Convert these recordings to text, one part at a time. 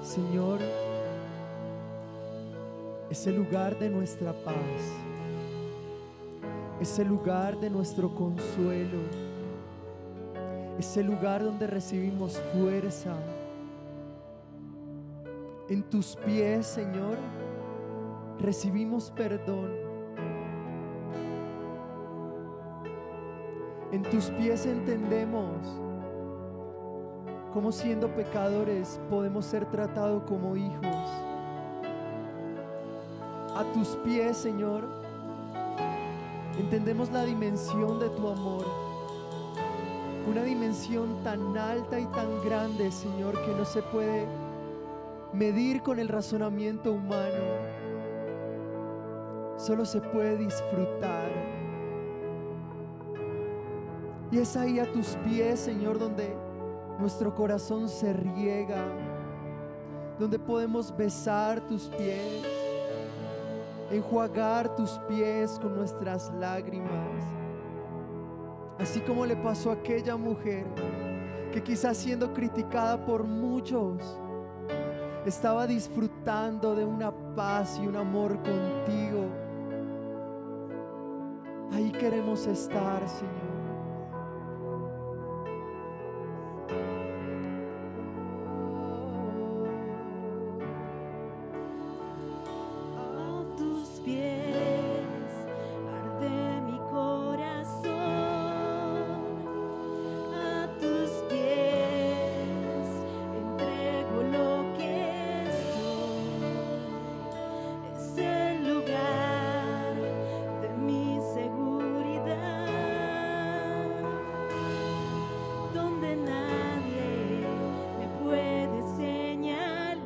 Señor, es el lugar de nuestra paz, es el lugar de nuestro consuelo, es el lugar donde recibimos fuerza. En tus pies, Señor, recibimos perdón. En tus pies entendemos cómo, siendo pecadores, podemos ser tratados como hijos. A tus pies, Señor, entendemos la dimensión de tu amor, una dimensión tan alta y tan grande, Señor, que no se puede medir con el razonamiento humano. Solo se puede disfrutar. Y es ahí a tus pies, Señor, donde nuestro corazón se riega, donde podemos besar tus pies, enjuagar tus pies con nuestras lágrimas. Así como le pasó a aquella mujer que, quizás siendo criticada por muchos, estaba disfrutando de una paz y un amor contigo. Ahí queremos estar, Señor. A tus pies arde mi corazón, a tus pies entrego lo que soy. Es el lugar de mi seguridad, donde nadie me puede señalar.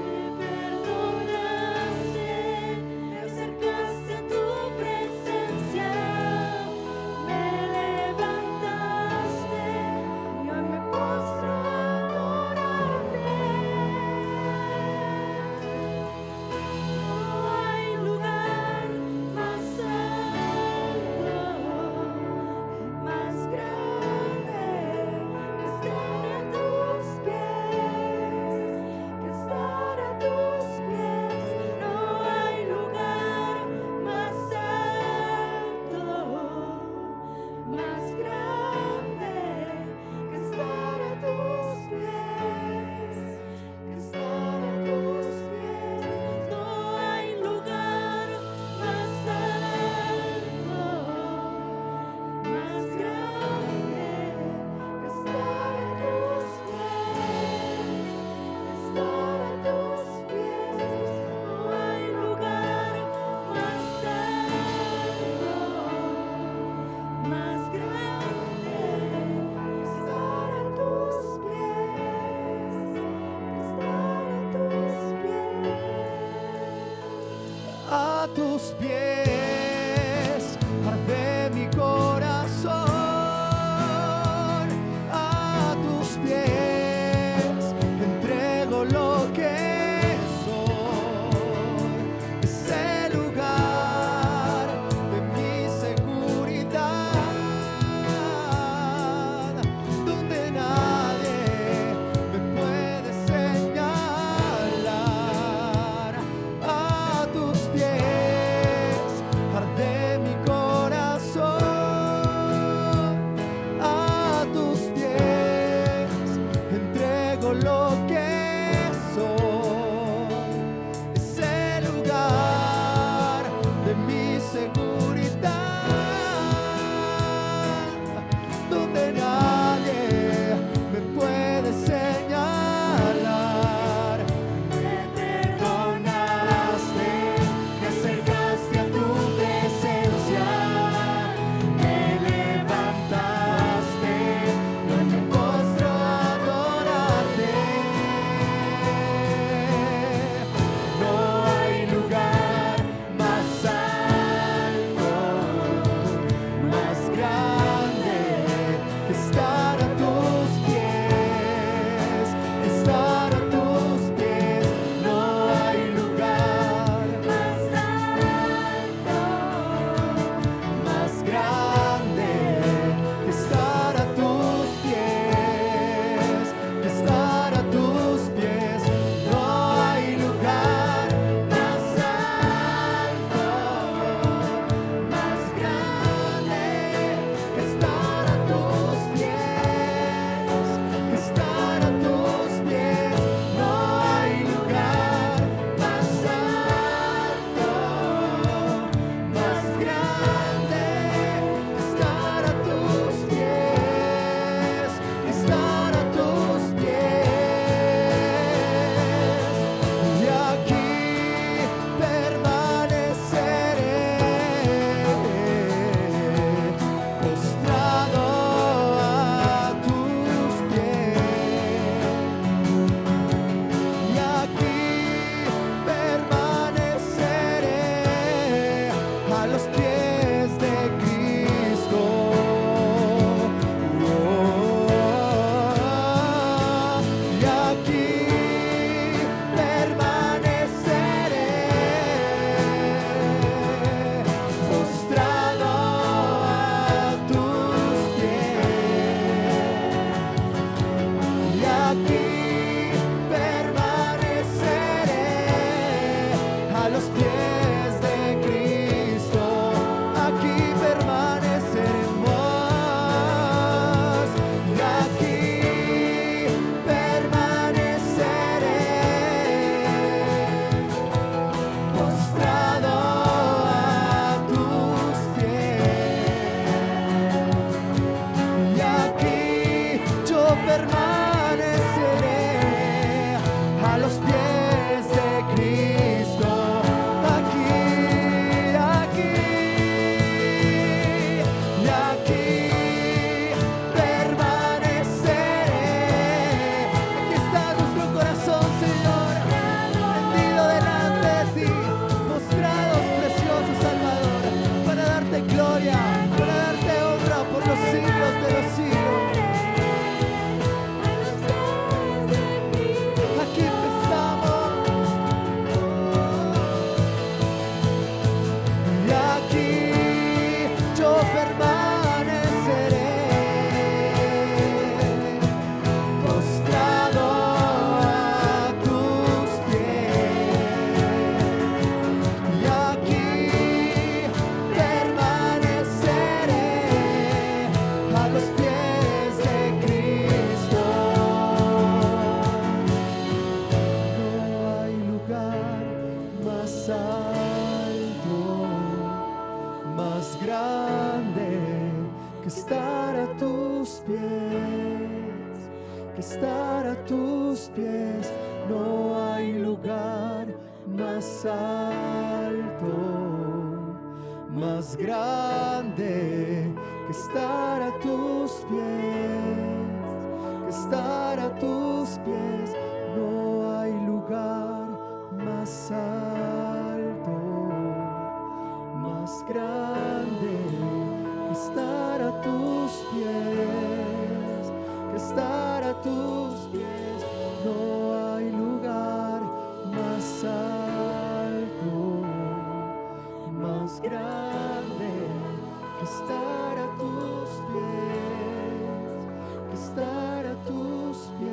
Me perdonaste, me acercaste a tu presencia, me levantaste y hoy me postro a adorarte. No hay lugar más alto, más grande que estar a tus pies, que estar a tus pies. No hay lugar más alto, más grande que estar a tus pies, que estar a tus pies. No hay lugar más alto, más grande que estar a tus pies, que estar a tus pies. No hay lugar más alto, más grande que estar a tus pies, que estar a tus pies. A tus pies arde mi corazón, a tus pies entrego lo que soy. Es el lugar de mi seguridad, donde nadie me puede señalar. A tus pies estar a tus pies. No hay lugar más alto, más grande que estar a tus pies, que estar a tus pies. No hay lugar más alto, más grande que estar a tus pies, que estar a tus pies. No hay lugar más alto, más grande que estar a tus pies, que estar a tus pies.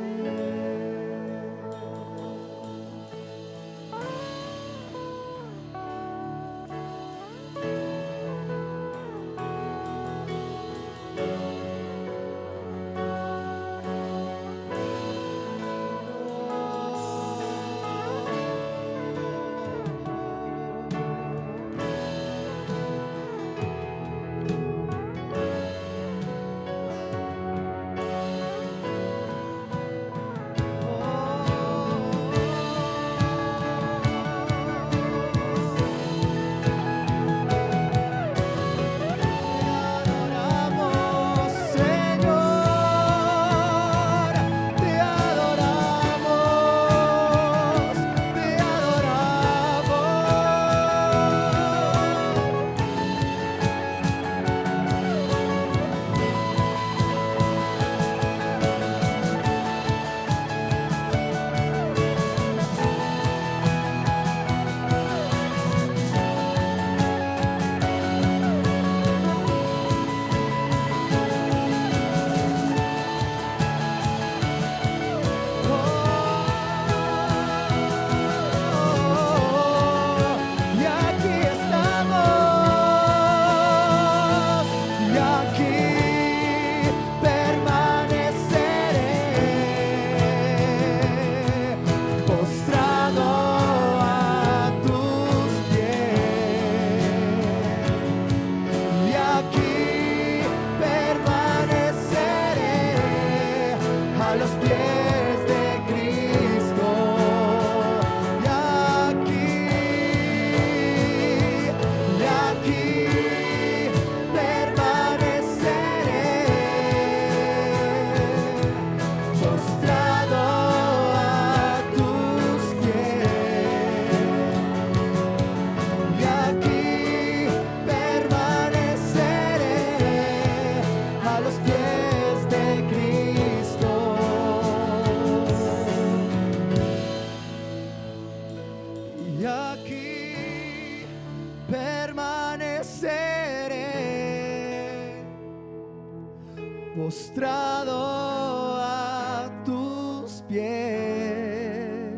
Postrado a tus pies,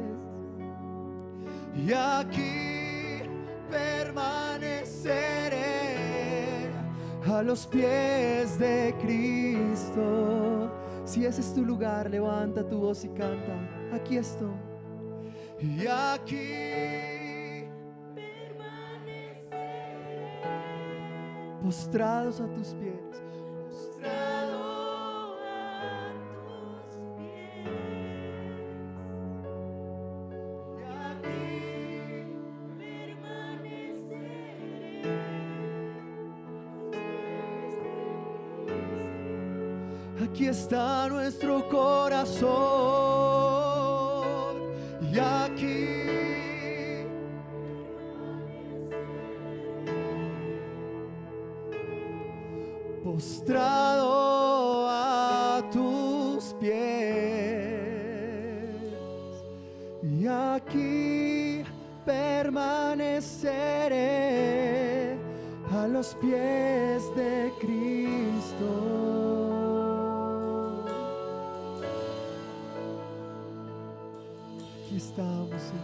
y aquí permaneceré a los pies de Cristo. Si ese es tu lugar, levanta tu voz y canta: aquí estoy. Y aquí permaneceré, postrados a tus pies. Aquí está nuestro corazón, y aquí postrado a tus pies, y aquí permaneceré a los pies de Cristo. Aquí estamos, Señor.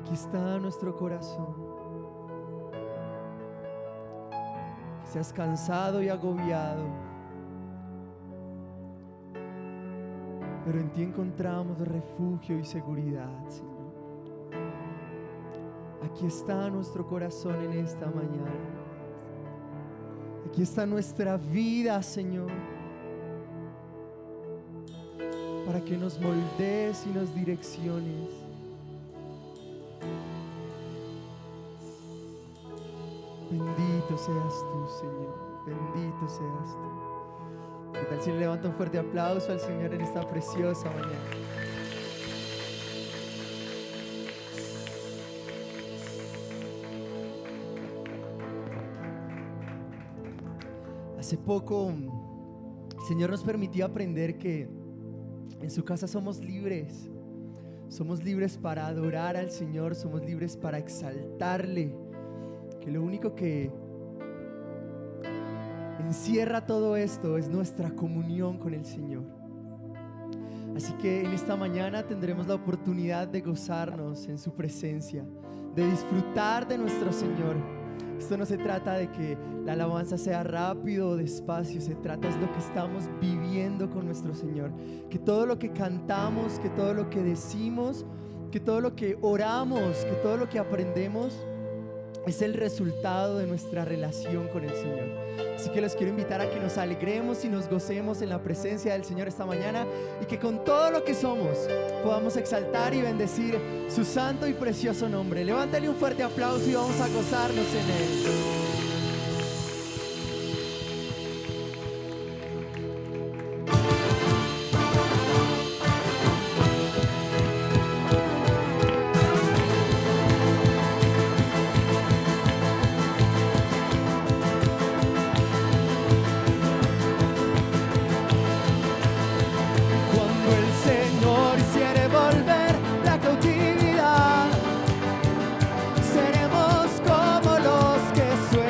Aquí está nuestro corazón. Quizás cansado y agobiado, pero en ti encontramos refugio y seguridad, Señor. Aquí está nuestro corazón en esta mañana. Aquí Aquí está nuestra vida, Señor, para que nos moldees y nos direcciones. Bendito seas tú, Señor. Bendito seas tú. ¿Qué tal si le levanta un fuerte aplauso al Señor en esta preciosa mañana? Hace poco el Señor nos permitió aprender que en su casa somos libres. Somos libres para adorar al Señor, somos libres para exaltarle. Que lo único que encierra todo esto es nuestra comunión con el Señor. Así que en esta mañana tendremos la oportunidad de gozarnos en su presencia, de disfrutar de nuestro Señor. Esto no se trata de que la alabanza sea rápido o despacio, se trata de lo que estamos viviendo con nuestro Señor. Que todo lo que cantamos, que todo lo que decimos, que todo lo que oramos, que todo lo que aprendemos es el resultado de nuestra relación con el Señor. Así que los quiero invitar a que nos alegremos y nos gocemos en la presencia del Señor esta mañana, y que con todo lo que somos podamos exaltar y bendecir su santo y precioso nombre. Levántale un fuerte aplauso y vamos a gozarnos en Él. Seremos como los que sueñan.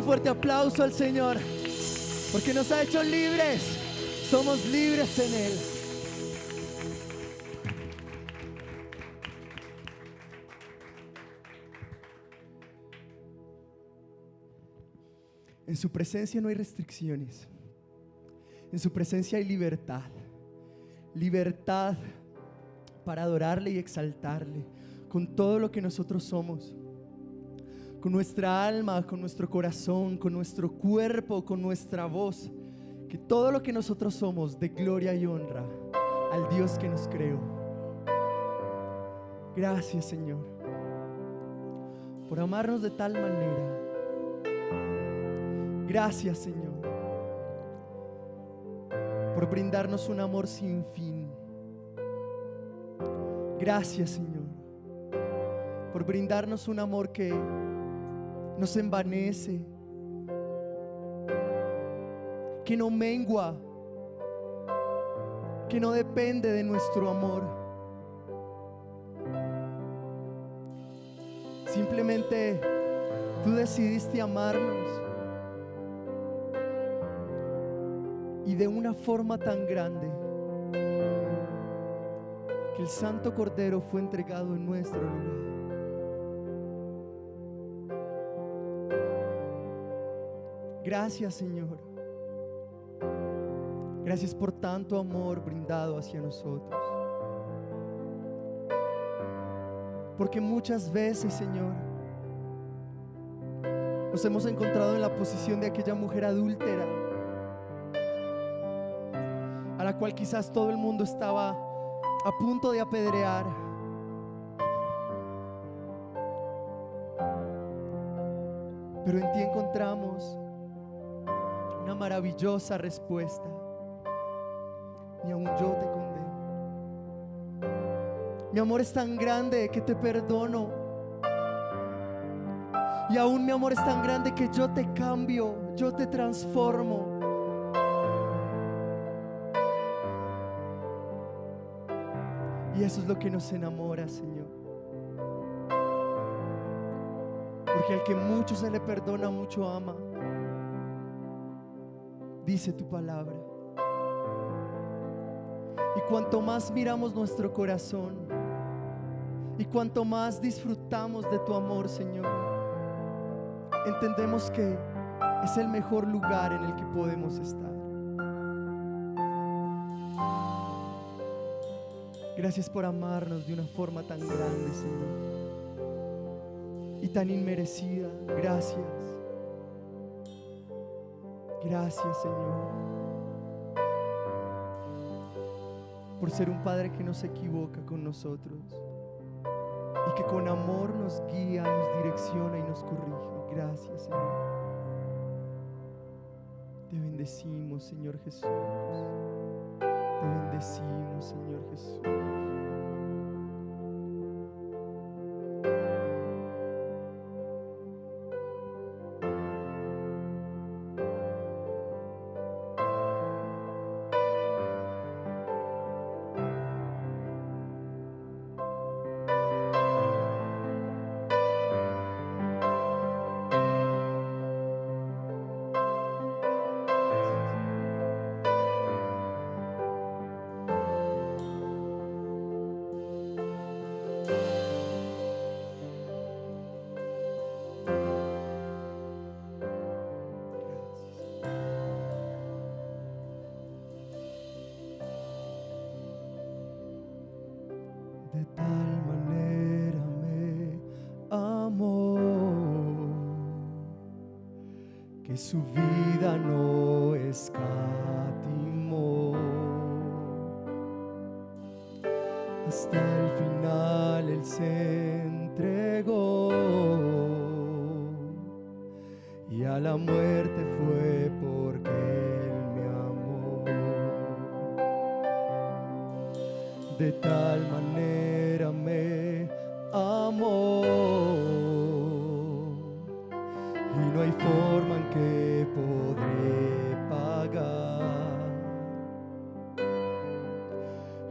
fuerte aplauso al Señor, porque nos ha hecho libres. Somos libres en Él. En su presencia no hay restricciones. En su presencia hay libertad. Libertad para adorarle y exaltarle con todo lo que nosotros somos. Con nuestra alma, con nuestro corazón, con nuestro cuerpo, con nuestra voz. Que todo lo que nosotros somos dé gloria y honra al Dios que nos creó. Gracias, Señor, por amarnos de tal manera. Gracias, Señor, por brindarnos un amor sin fin. Gracias, Señor, por brindarnos un amor que nos envanece, que no mengua, que no depende de nuestro amor. Simplemente tú decidiste amarnos. Y de una forma tan grande que el Santo Cordero fue entregado en nuestro lugar. Gracias, Señor. Gracias por tanto amor brindado hacia nosotros. Porque muchas veces, Señor, nos hemos encontrado en la posición de aquella mujer adúltera, a la cual quizás todo el mundo estaba a punto de apedrear. Pero en ti encontramos una maravillosa respuesta. Ni aun yo te condeno. Mi amor es tan grande que te perdono. Y aún mi amor es tan grande que yo te cambio, yo te transformo. Y eso es lo que nos enamora, Señor. Porque al que mucho se le perdona, mucho ama. Dice tu palabra. Y cuanto más miramos nuestro corazón, y cuanto más disfrutamos de tu amor, Señor, entendemos que es el mejor lugar en el que podemos estar. Gracias por amarnos de una forma tan grande, Señor, y tan inmerecida. Gracias. Gracias, Señor, por ser un Padre que no se equivoca con nosotros y que con amor nos guía, nos direcciona y nos corrige. Gracias, Señor. Te bendecimos, Señor Jesús. Te bendecimos, Señor Jesús. De tal manera me amó que su vida no escatimó. Hasta el final Él se entregó y a la muerte fue porque Él me amó. De tal manera me amó y no hay forma en que podré pagar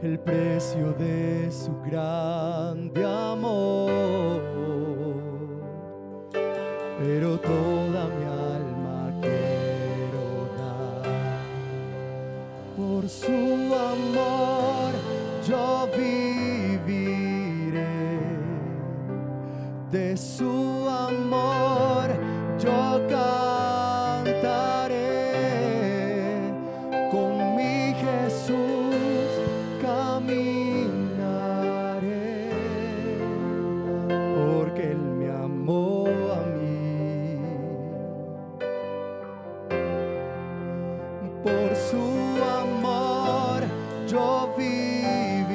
el precio de su grande amor, pero toda mi alma Por su amor yo viviré, de su amor yo cantaré, con mi Jesús caminaré, porque Él me amó a mí. Por su amor yo viviré,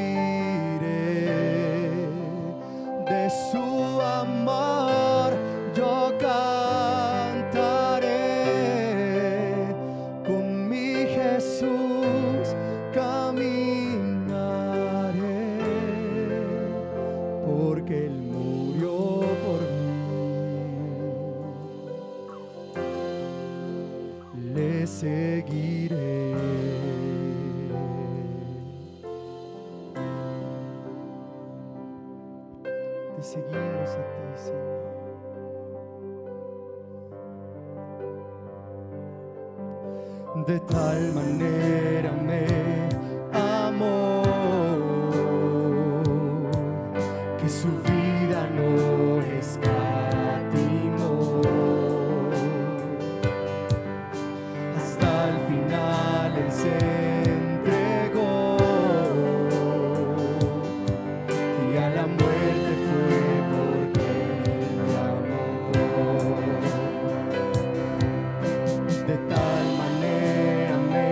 de su amor yo cantaré, con mi Jesús caminaré, porque Él murió por mí. Le seguiré. Te seguimos a ti, Señor. De tal manera me amó que su vida no escatimó. Hasta el final Él se entregó y a la muerte fue porque Él me amó. De tal manera me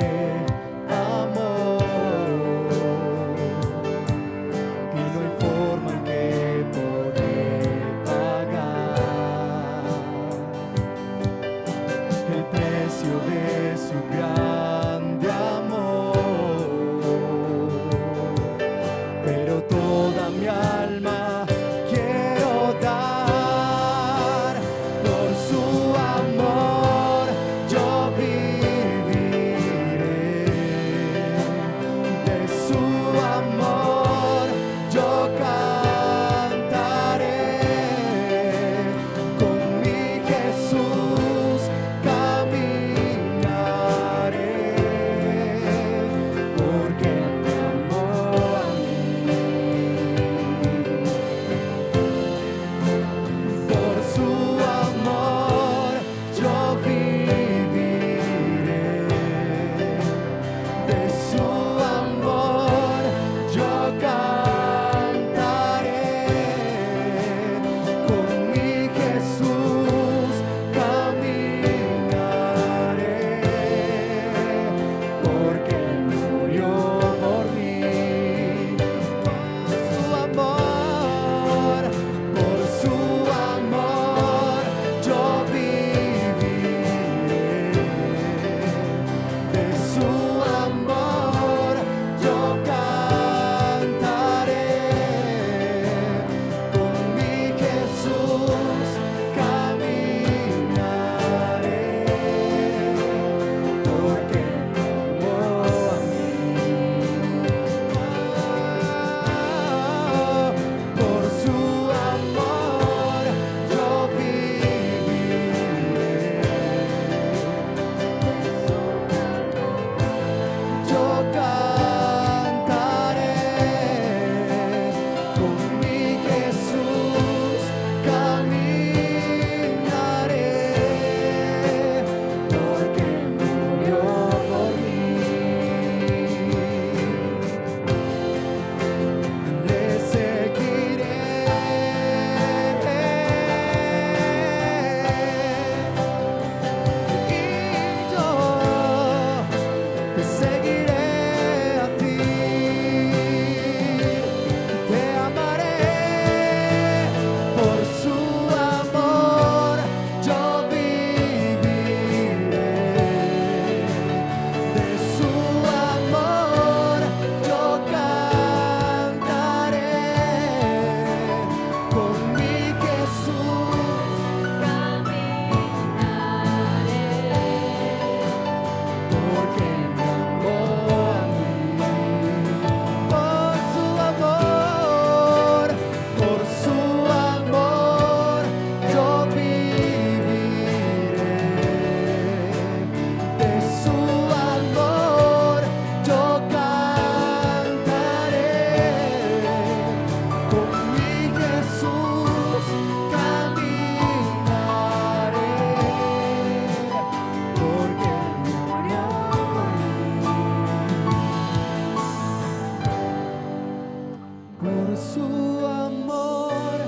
Por su amor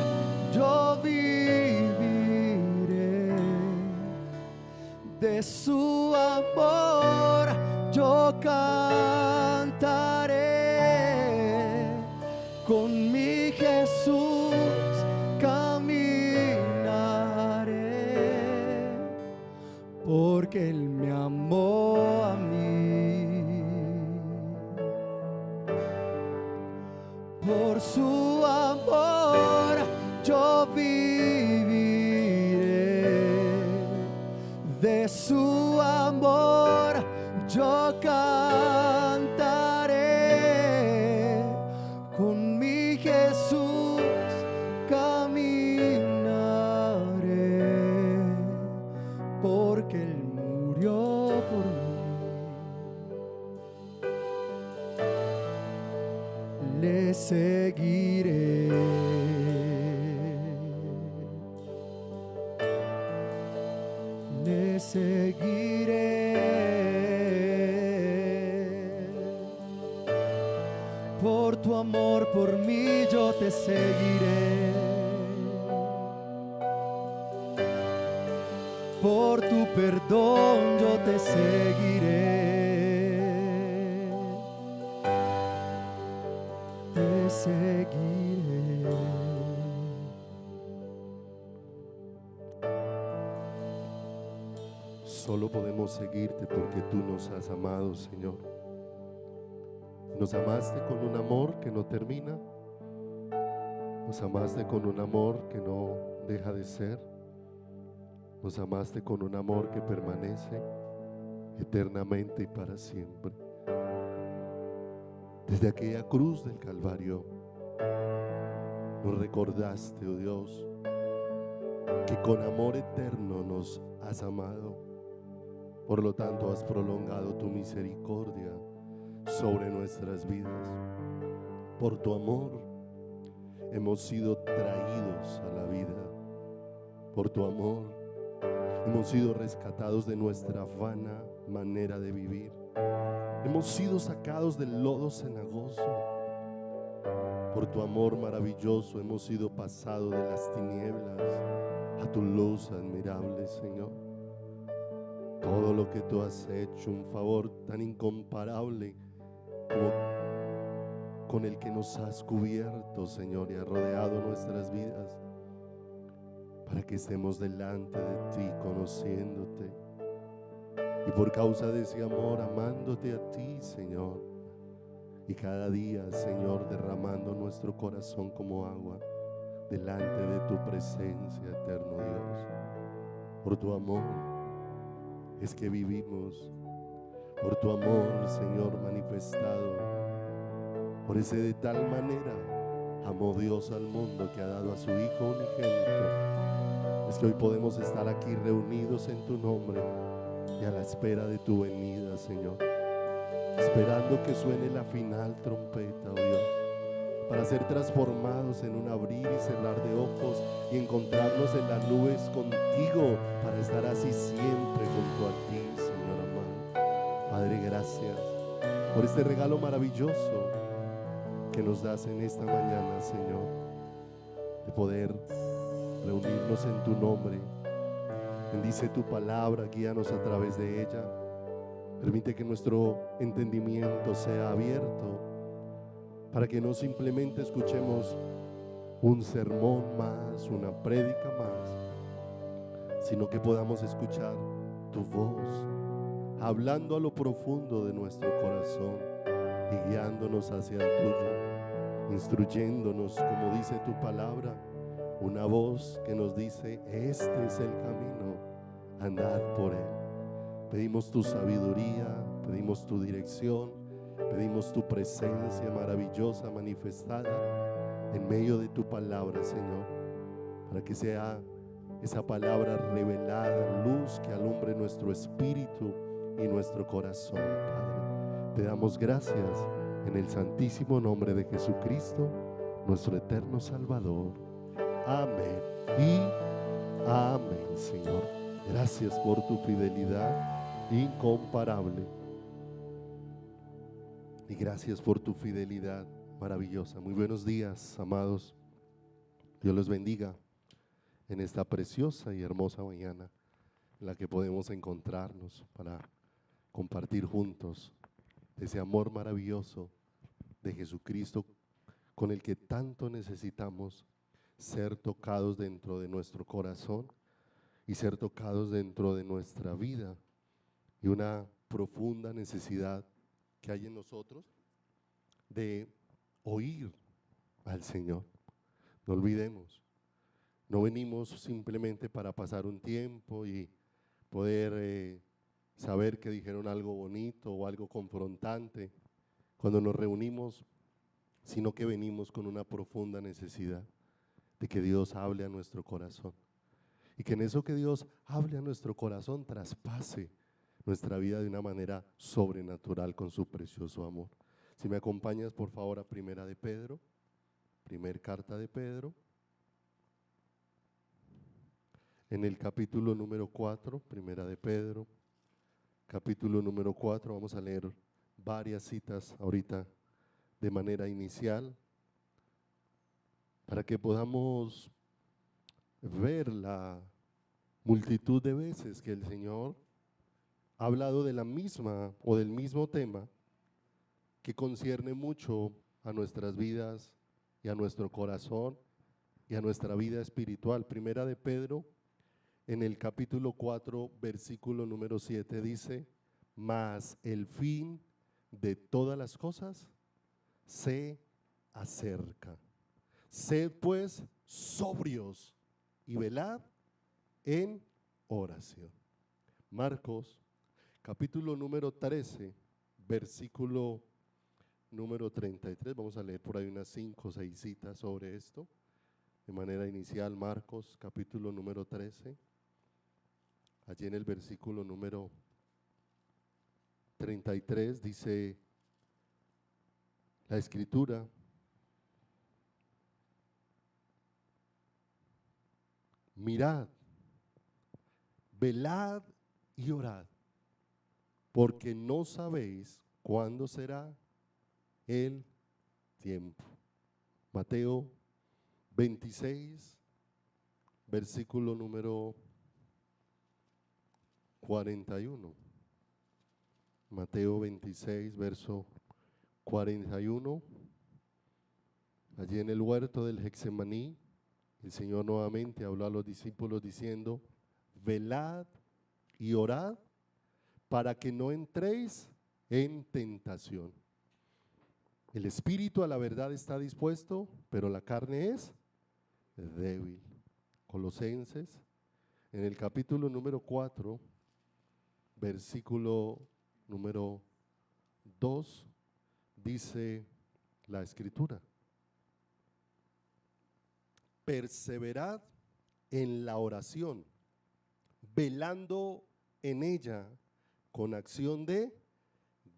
yo viviré, de su amor yo cantaré, con mi Jesús caminaré, porque Él me amó a mí. Por su amor yo viviré, de su amor yo cantaré, con mi Jesús caminaré, porque Él murió por mí. Le seguiré, le seguiré, por tu amor por mí yo te seguiré, por tu perdón yo te seguiré. Te seguiré. Solo podemos seguirte porque tú nos has amado, Señor. Nos amaste con un amor que no termina. Nos amaste con un amor que no deja de ser. Nos amaste con un amor que permanece eternamente y para siempre. Desde aquella cruz del Calvario nos recordaste, oh Dios, que con amor eterno nos has amado. Por lo tanto has prolongado tu misericordia sobre nuestras vidas. Por tu amor hemos sido traídos a la vida. Por tu amor hemos sido rescatados de nuestra vana manera de vivir. Hemos sido sacados del lodo cenagoso. Por tu amor maravilloso hemos sido pasados de las tinieblas a tu luz admirable, Señor. Todo lo que tú has hecho, un favor tan incomparable como con el que nos has cubierto, Señor, y has rodeado nuestras vidas para que estemos delante de ti, conociéndote. Y por causa de ese amor, amándote a ti, Señor. Y cada día, Señor, derramando nuestro corazón como agua delante de tu presencia, eterno Dios. Por tu amor es que vivimos. Por tu amor, Señor, manifestado. Por ese de tal manera amó Dios al mundo que ha dado a su Hijo unigénito. Es que hoy podemos estar aquí reunidos en tu nombre y a la espera de tu venida, Señor, esperando que suene la final trompeta, oh Dios, para ser transformados en un abrir y cerrar de ojos y encontrarnos en las nubes contigo, para estar así siempre junto a ti, Señor amado. Padre, gracias por este regalo maravilloso que nos das en esta mañana, Señor, de poder reunirnos en tu nombre. Bendice tu palabra, guíanos a través de ella. Permite que nuestro entendimiento sea abierto para que no simplemente escuchemos un sermón más, una prédica más, sino que podamos escuchar tu voz, hablando a lo profundo de nuestro corazón y guiándonos hacia el tuyo, instruyéndonos, como dice tu palabra, una voz que nos dice: este es el camino, andad por él. Pedimos tu sabiduría, pedimos tu dirección, pedimos tu presencia maravillosa manifestada en medio de tu palabra, Señor, para que sea esa palabra revelada, luz que alumbre nuestro espíritu y nuestro corazón, Padre. Te damos gracias en el santísimo nombre de Jesucristo, nuestro eterno Salvador. Amén y amén, Señor. Gracias por tu fidelidad incomparable. Y gracias por tu fidelidad, maravillosa. Muy buenos días, amados. Dios los bendiga en esta preciosa y hermosa mañana en la que podemos encontrarnos para compartir juntos ese amor maravilloso de Jesucristo con el que tanto necesitamos ser tocados dentro de nuestro corazón y ser tocados dentro de nuestra vida, y una profunda necesidad que hay en nosotros de oír al Señor. No olvidemos, no venimos simplemente para pasar un tiempo y poder saber que dijeron algo bonito o algo confrontante cuando nos reunimos, sino que venimos con una profunda necesidad de que Dios hable a nuestro corazón, y que en eso que Dios hable a nuestro corazón traspase nuestra vida de una manera sobrenatural con su precioso amor. Si me acompañas por favor a Primera de Pedro, primer carta de Pedro, en el capítulo número 4, Primera de Pedro, capítulo número 4, vamos a leer varias citas ahorita de manera inicial, para que podamos ver la multitud de veces que el Señor ha hablado de la misma o del mismo tema que concierne mucho a nuestras vidas y a nuestro corazón y a nuestra vida espiritual. Primera de Pedro, en el capítulo 4, versículo número 7 dice: mas el fin de todas las cosas se acerca. Sed pues sobrios y velad en oración. Marcos, capítulo número 13, versículo número 33. Vamos a leer por ahí unas 5 o 6 citas sobre esto de manera inicial. Marcos, capítulo número 13. Allí en el versículo número 33 dice la Escritura: mirad, velad y orad, porque no sabéis cuándo será el tiempo. Mateo 26, versículo número 41. Mateo 26, verso 41. Allí en el huerto del Getsemaní, el Señor nuevamente habló a los discípulos diciendo: velad y orad para que no entréis en tentación. El espíritu a la verdad está dispuesto, pero la carne es débil. Colosenses, en el capítulo número 4, versículo número 2, dice la Escritura: perseverad en la oración, velando en ella con acción de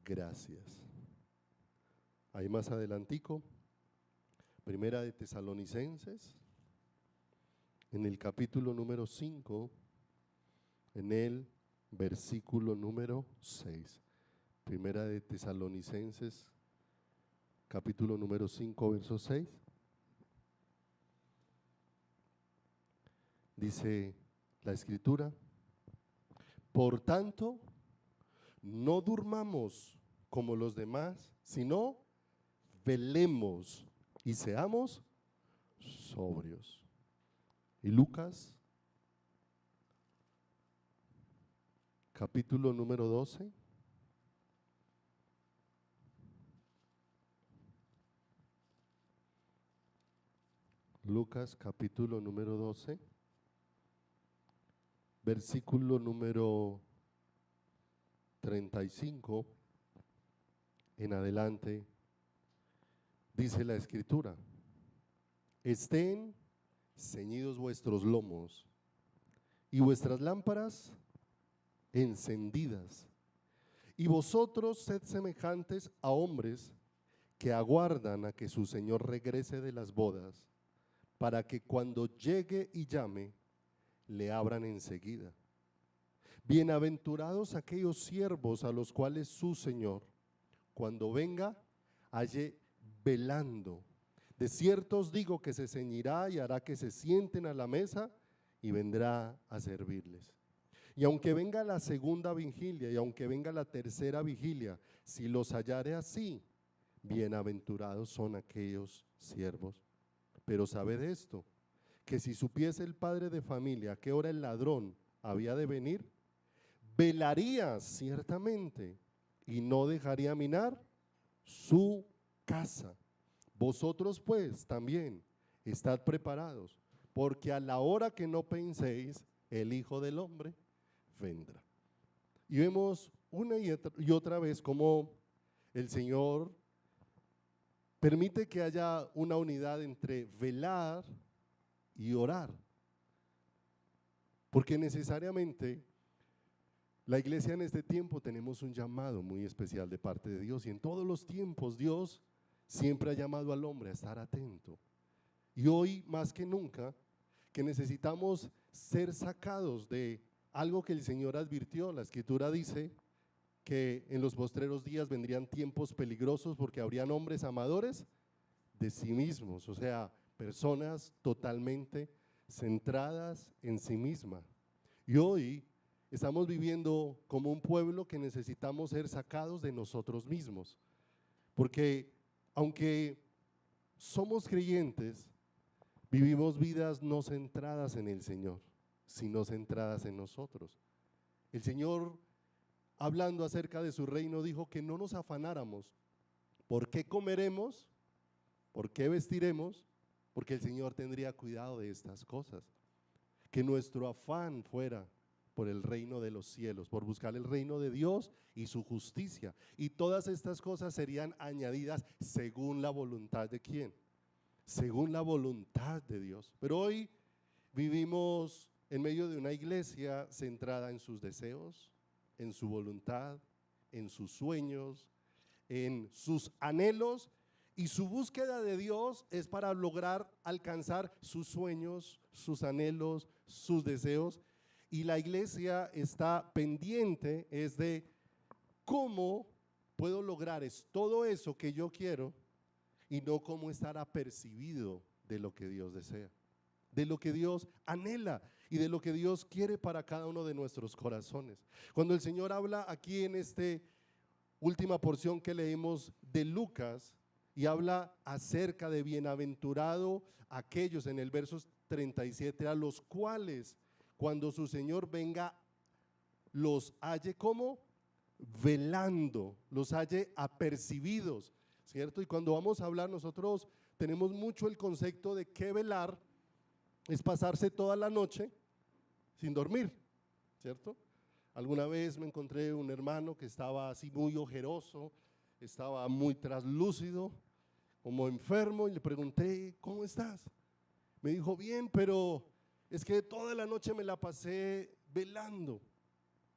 gracias. Ahí más adelantico, Primera de Tesalonicenses, en el capítulo número 5, en el versículo número 6. Primera de Tesalonicenses, capítulo número 5, verso 6. Dice la Escritura: por tanto, no durmamos como los demás, sino velemos y seamos sobrios. Y Lucas, capítulo número 12. Lucas, capítulo número 12, versículo número 35 en adelante, dice la Escritura: estén ceñidos vuestros lomos y vuestras lámparas encendidas, y vosotros sed semejantes a hombres que aguardan a que su Señor regrese de las bodas, para que cuando llegue y llame, le abran enseguida. Bienaventurados aquellos siervos a los cuales su Señor, cuando venga, halle velando. De cierto os digo que se ceñirá y hará que se sienten a la mesa y vendrá a servirles. Y aunque venga la segunda vigilia y aunque venga la tercera vigilia, si los hallare así, bienaventurados son aquellos siervos. Pero sabed esto, que si supiese el padre de familia a qué hora el ladrón había de venir, velaría ciertamente y no dejaría minar su casa. Vosotros pues también estad preparados, porque a la hora que no penséis, el Hijo del Hombre vendrá. Y vemos una y otra vez cómo el Señor permite que haya una unidad entre velar y orar, porque necesariamente la iglesia en este tiempo tenemos un llamado muy especial de parte de Dios, y en todos los tiempos Dios siempre ha llamado al hombre a estar atento. Y hoy más que nunca que necesitamos ser sacados de algo que el Señor advirtió. La Escritura dice que en los postreros días vendrían tiempos peligrosos porque habrían hombres amadores de sí mismos, o sea, personas totalmente centradas en sí misma. Y hoy estamos viviendo como un pueblo que necesitamos ser sacados de nosotros mismos, porque aunque somos creyentes, vivimos vidas no centradas en el Señor, sino centradas en nosotros. El Señor, hablando acerca de su reino, dijo que no nos afanáramos por qué comeremos, por qué vestiremos, porque el Señor tendría cuidado de estas cosas. Que nuestro afán fuera por el reino de los cielos, por buscar el reino de Dios y su justicia. Y todas estas cosas serían añadidas según la voluntad de ¿quién? Según la voluntad de Dios. Pero hoy vivimos en medio de una iglesia centrada en sus deseos, en su voluntad, en sus sueños, en sus anhelos, y su búsqueda de Dios es para lograr alcanzar sus sueños, sus anhelos, sus deseos. Y la iglesia está pendiente es de cómo puedo lograr todo eso que yo quiero, y no cómo estar apercibido de lo que Dios desea, de lo que Dios anhela y de lo que Dios quiere para cada uno de nuestros corazones. Cuando el Señor habla aquí en esta última porción que leímos de Lucas y habla acerca de bienaventurado aquellos, en el verso 37, a los cuales cuando su Señor venga los halle como velando, los halle apercibidos, ¿cierto? Y cuando vamos a hablar, nosotros tenemos mucho el concepto de que velar es pasarse toda la noche sin dormir, ¿cierto? Alguna vez me encontré un hermano que estaba así muy ojeroso, estaba muy traslúcido, como enfermo, y le pregunté, ¿cómo estás? Me dijo, bien, pero es que toda la noche me la pasé velando.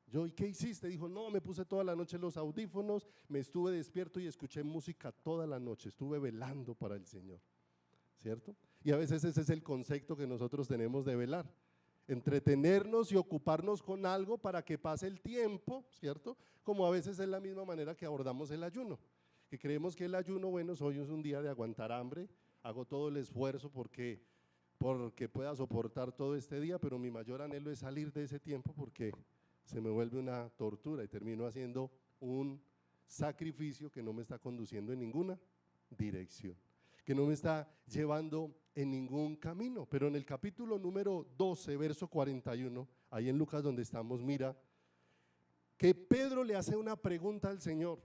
Yo, ¿y qué hiciste? Dijo, no, me puse toda la noche los audífonos, me estuve despierto y escuché música toda la noche, estuve velando para el Señor, ¿cierto? Y a veces ese es el concepto que nosotros tenemos de velar, entretenernos y ocuparnos con algo para que pase el tiempo, ¿cierto? Como a veces es la misma manera que abordamos el ayuno, que creemos que el ayuno, bueno, hoy es un día de aguantar hambre, hago todo el esfuerzo porque pueda soportar todo este día, pero mi mayor anhelo es salir de ese tiempo porque se me vuelve una tortura y termino haciendo un sacrificio que no me está conduciendo en ninguna dirección, que no me está llevando en ningún camino. Pero en el capítulo número 12, verso 41, ahí en Lucas donde estamos, mira que Pedro le hace una pregunta al Señor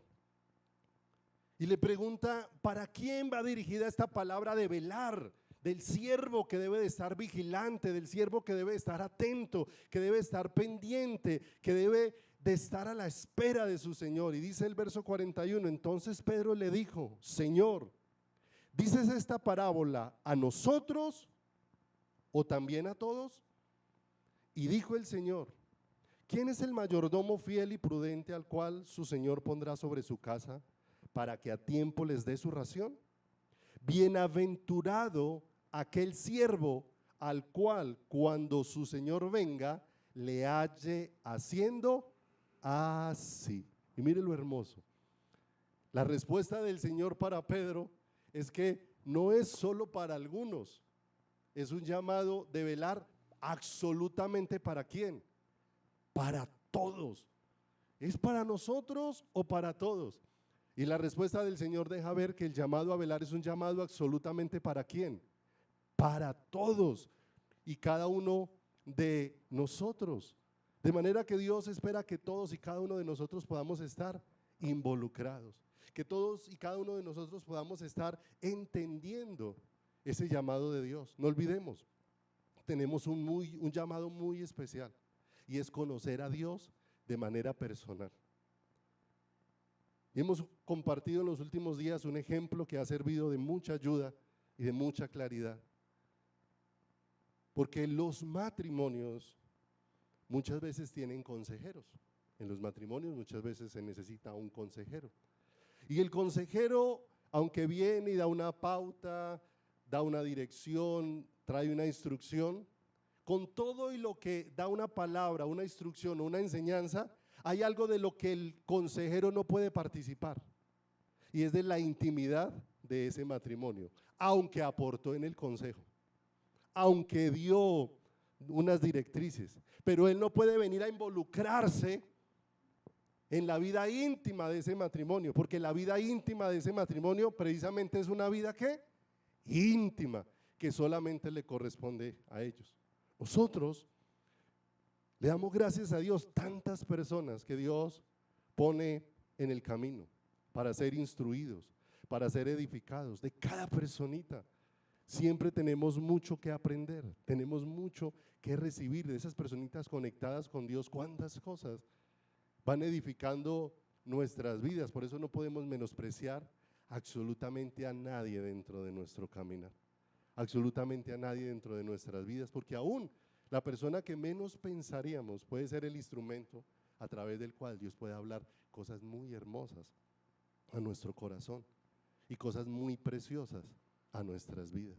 y le pregunta, ¿para quién va dirigida esta palabra de velar? Del siervo que debe de estar vigilante, del siervo que debe de estar atento, que debe estar pendiente, que debe de estar a la espera de su Señor. Y dice el verso 41, entonces Pedro le dijo, Señor, ¿dices esta parábola a nosotros o también a todos? Y dijo el Señor, ¿quién es el mayordomo fiel y prudente al cual su Señor pondrá sobre su casa para que a tiempo les dé su ración? Bienaventurado aquel siervo al cual cuando su Señor venga le halle haciendo así. Y mire lo hermoso, la respuesta del Señor para Pedro es que no es solo para algunos, es un llamado de velar absolutamente para quién, para todos. ¿Es para nosotros o para todos? Y la respuesta del Señor deja ver que el llamado a velar es un llamado absolutamente para quién, para todos y cada uno de nosotros. De manera que Dios espera que todos y cada uno de nosotros podamos estar involucrados, que todos y cada uno de nosotros podamos estar entendiendo ese llamado de Dios. No olvidemos, tenemos un llamado muy especial y es conocer a Dios de manera personal. Y hemos compartido en los últimos días un ejemplo que ha servido de mucha ayuda y de mucha claridad. Porque los matrimonios muchas veces tienen consejeros. En los matrimonios muchas veces se necesita un consejero. Y el consejero, aunque viene y da una pauta, da una dirección, trae una instrucción, con todo y lo que da una palabra, una instrucción o una enseñanza, hay algo de lo que el consejero no puede participar. Y es de la intimidad de ese matrimonio, aunque aportó en el consejo, aunque dio unas directrices, pero él no puede venir a involucrarse en la vida íntima de ese matrimonio, porque la vida íntima de ese matrimonio precisamente es una vida ¿qué? Íntima, que solamente le corresponde a ellos. Nosotros le damos gracias a Dios, tantas personas que Dios pone en el camino para ser instruidos, para ser edificados, de cada personita. Siempre tenemos mucho que aprender, tenemos mucho que recibir de esas personitas conectadas con Dios. Cuántas cosas van edificando nuestras vidas, por eso no podemos menospreciar absolutamente a nadie dentro de nuestro caminar, absolutamente a nadie dentro de nuestras vidas, porque aún la persona que menos pensaríamos puede ser el instrumento a través del cual Dios puede hablar cosas muy hermosas a nuestro corazón y cosas muy preciosas a nuestras vidas.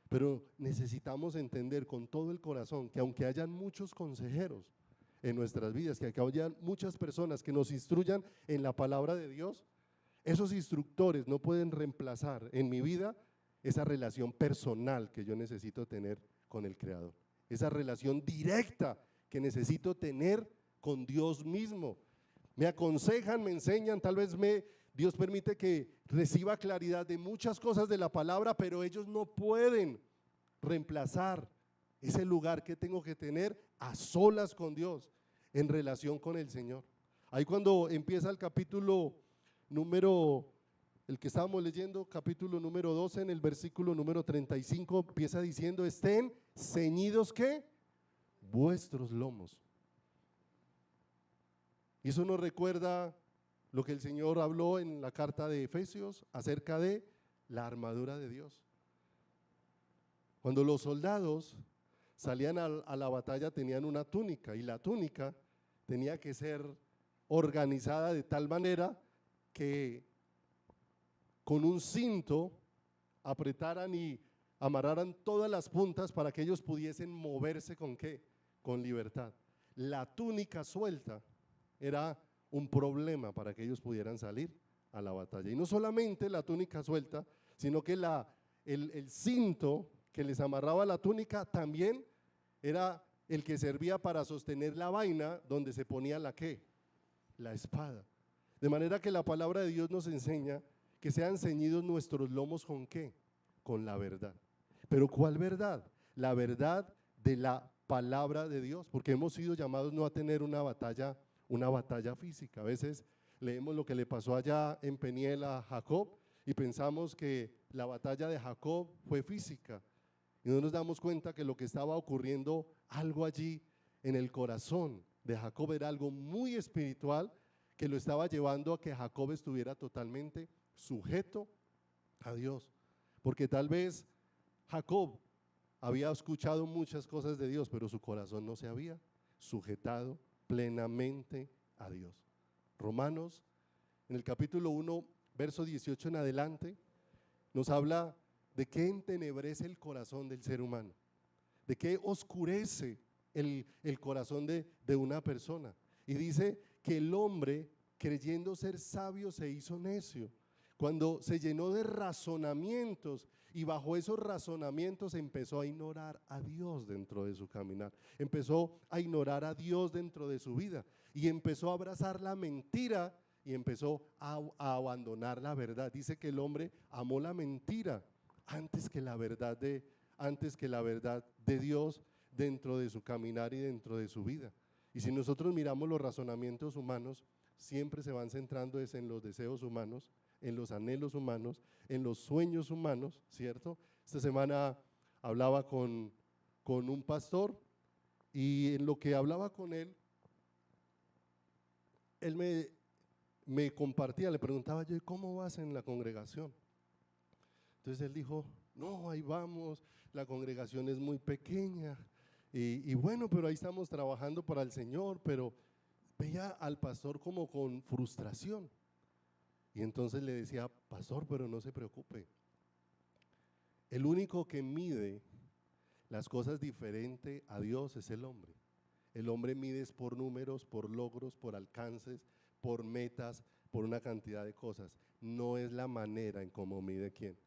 Pero necesitamos entender con todo el corazón que aunque hayan muchos consejeros en nuestras vidas, que hayan muchas personas que nos instruyan en la palabra de Dios, esos instructores no pueden reemplazar en mi vida esa relación personal que yo necesito tener con el Creador, esa relación directa que necesito tener con Dios mismo. Me aconsejan, me enseñan, tal vez Dios permite que reciba claridad de muchas cosas de la palabra, pero ellos no pueden reemplazar ese lugar que tengo que tener a solas con Dios, en relación con el Señor. Ahí cuando empieza el capítulo el que estábamos leyendo, capítulo número 12, en el versículo número 35, empieza diciendo: estén ceñidos ¿qué? Vuestros lomos. Y eso nos recuerda lo que el Señor habló en la carta de Efesios acerca de la armadura de Dios. Cuando los soldados salían a la batalla tenían una túnica, y la túnica tenía que ser organizada de tal manera que con un cinto apretaran y amarraran todas las puntas para que ellos pudiesen moverse ¿con qué? Con libertad. La túnica suelta era un problema para que ellos pudieran salir a la batalla. Y no solamente la túnica suelta, sino que el cinto que les amarraba la túnica también era el que servía para sostener la vaina donde se ponía la ¿qué? La espada. De manera que la palabra de Dios nos enseña que sean ceñidos nuestros lomos ¿con qué? Con la verdad. ¿Pero cuál verdad? La verdad de la palabra de Dios, porque hemos sido llamados no a tener una batalla física. A veces leemos lo que le pasó allá en Peniel a Jacob y pensamos que la batalla de Jacob fue física, y no nos damos cuenta que lo que estaba ocurriendo, algo allí en el corazón de Jacob, era algo muy espiritual que lo estaba llevando a que Jacob estuviera totalmente sujeto a Dios, porque tal vez Jacob había escuchado muchas cosas de Dios, pero su corazón no se había sujetado plenamente a Dios. Romanos, en el capítulo 1, verso 18 en adelante, nos habla de qué entenebrece el corazón del ser humano, de qué oscurece el corazón de una persona. Y dice que el hombre, creyendo ser sabio, se hizo necio. cuando se llenó de razonamientos y bajo esos razonamientos empezó a ignorar a Dios dentro de su caminar, empezó a ignorar a Dios dentro de su vida y empezó a abrazar la mentira y empezó a abandonar la verdad. Dice que el hombre amó la mentira antes que la verdad de Dios dentro de su caminar y dentro de su vida. Y si nosotros miramos los razonamientos humanos, siempre se van centrando es en los deseos humanos, en los anhelos humanos, en los sueños humanos, ¿cierto? Esta semana hablaba con un pastor y en lo que hablaba con él me compartía, le preguntaba yo, ¿cómo vas en la congregación? Entonces él dijo, no, ahí vamos, la congregación es muy pequeña y bueno, pero ahí estamos trabajando para el Señor, pero veía al pastor como con frustración. Y entonces le decía, pastor, pero no se preocupe. El único que mide las cosas diferente a Dios es el hombre. El hombre mide es por números, por logros, por alcances, por metas, por una cantidad de cosas. No es la manera en cómo mide quién.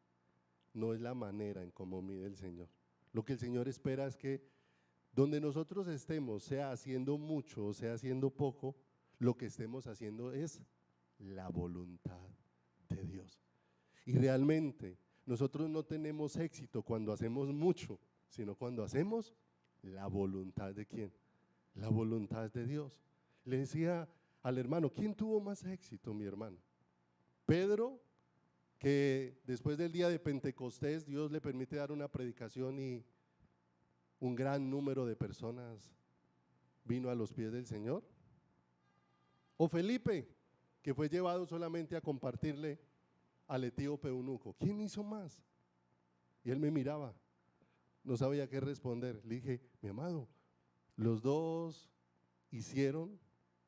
No es la manera en cómo mide el Señor. Lo que el Señor espera es que donde nosotros estemos, sea haciendo mucho o sea haciendo poco, lo que estemos haciendo es la voluntad de Dios. Y realmente nosotros no tenemos éxito cuando hacemos mucho, sino cuando hacemos la voluntad de ¿quién? La voluntad de Dios. Le decía al hermano, ¿quién tuvo más éxito, mi hermano? Pedro, que después del día de Pentecostés Dios le permite dar una predicación y un gran número de personas vino a los pies del Señor. O Felipe, que fue llevado solamente a compartirle al etíope eunuco. ¿Quién hizo más? Y él me miraba, no sabía qué responder. Le dije, mi amado, los dos hicieron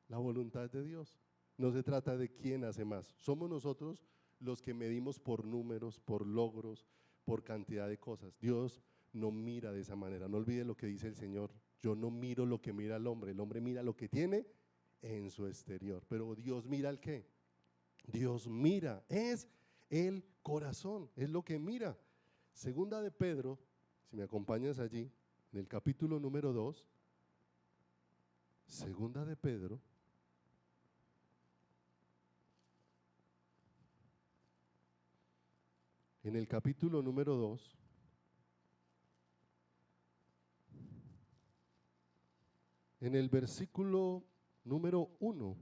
la voluntad de Dios. No se trata de quién hace más. Somos nosotros los que medimos por números, por logros, por cantidad de cosas. Dios no mira de esa manera. No olvide lo que dice el Señor. Yo no miro lo que mira el hombre mira lo que tiene en su exterior. Pero Dios mira el qué. Dios mira, es el corazón, es lo que mira. Segunda de Pedro, si me acompañas allí, en el capítulo número 2, Segunda de Pedro, en el capítulo número 2, en el versículo número 1,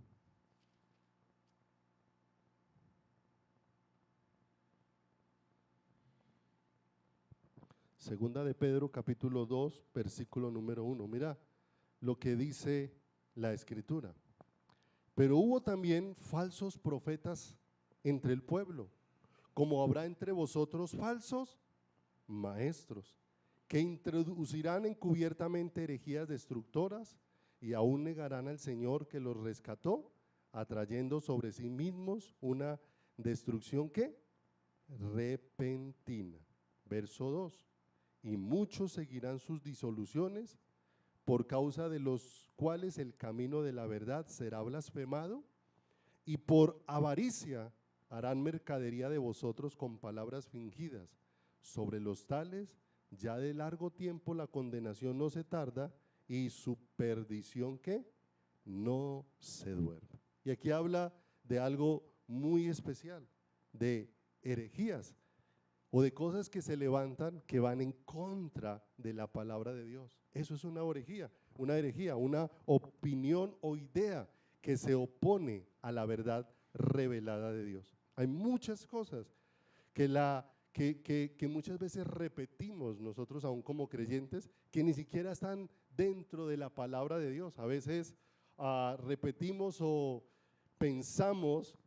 Segunda de Pedro, capítulo 2, versículo número 1. Mira lo que dice la Escritura. Pero hubo también falsos profetas entre el pueblo, como habrá entre vosotros falsos maestros, que introducirán encubiertamente herejías destructoras y aún negarán al Señor que los rescató, atrayendo sobre sí mismos una destrucción ¿qué? Repentina. Verso 2. Y muchos seguirán sus disoluciones, por causa de los cuales el camino de la verdad será blasfemado, y por avaricia harán mercadería de vosotros con palabras fingidas. Sobre los tales, ya de largo tiempo la condenación no se tarda, y su perdición ¿qué? No se duerme. Y aquí habla de algo muy especial, de herejías o de cosas que se levantan que van en contra de la palabra de Dios. Eso es una herejía, una opinión o idea que se opone a la verdad revelada de Dios. Hay muchas cosas que muchas veces repetimos nosotros aún como creyentes que ni siquiera están dentro de la palabra de Dios. A veces repetimos o pensamos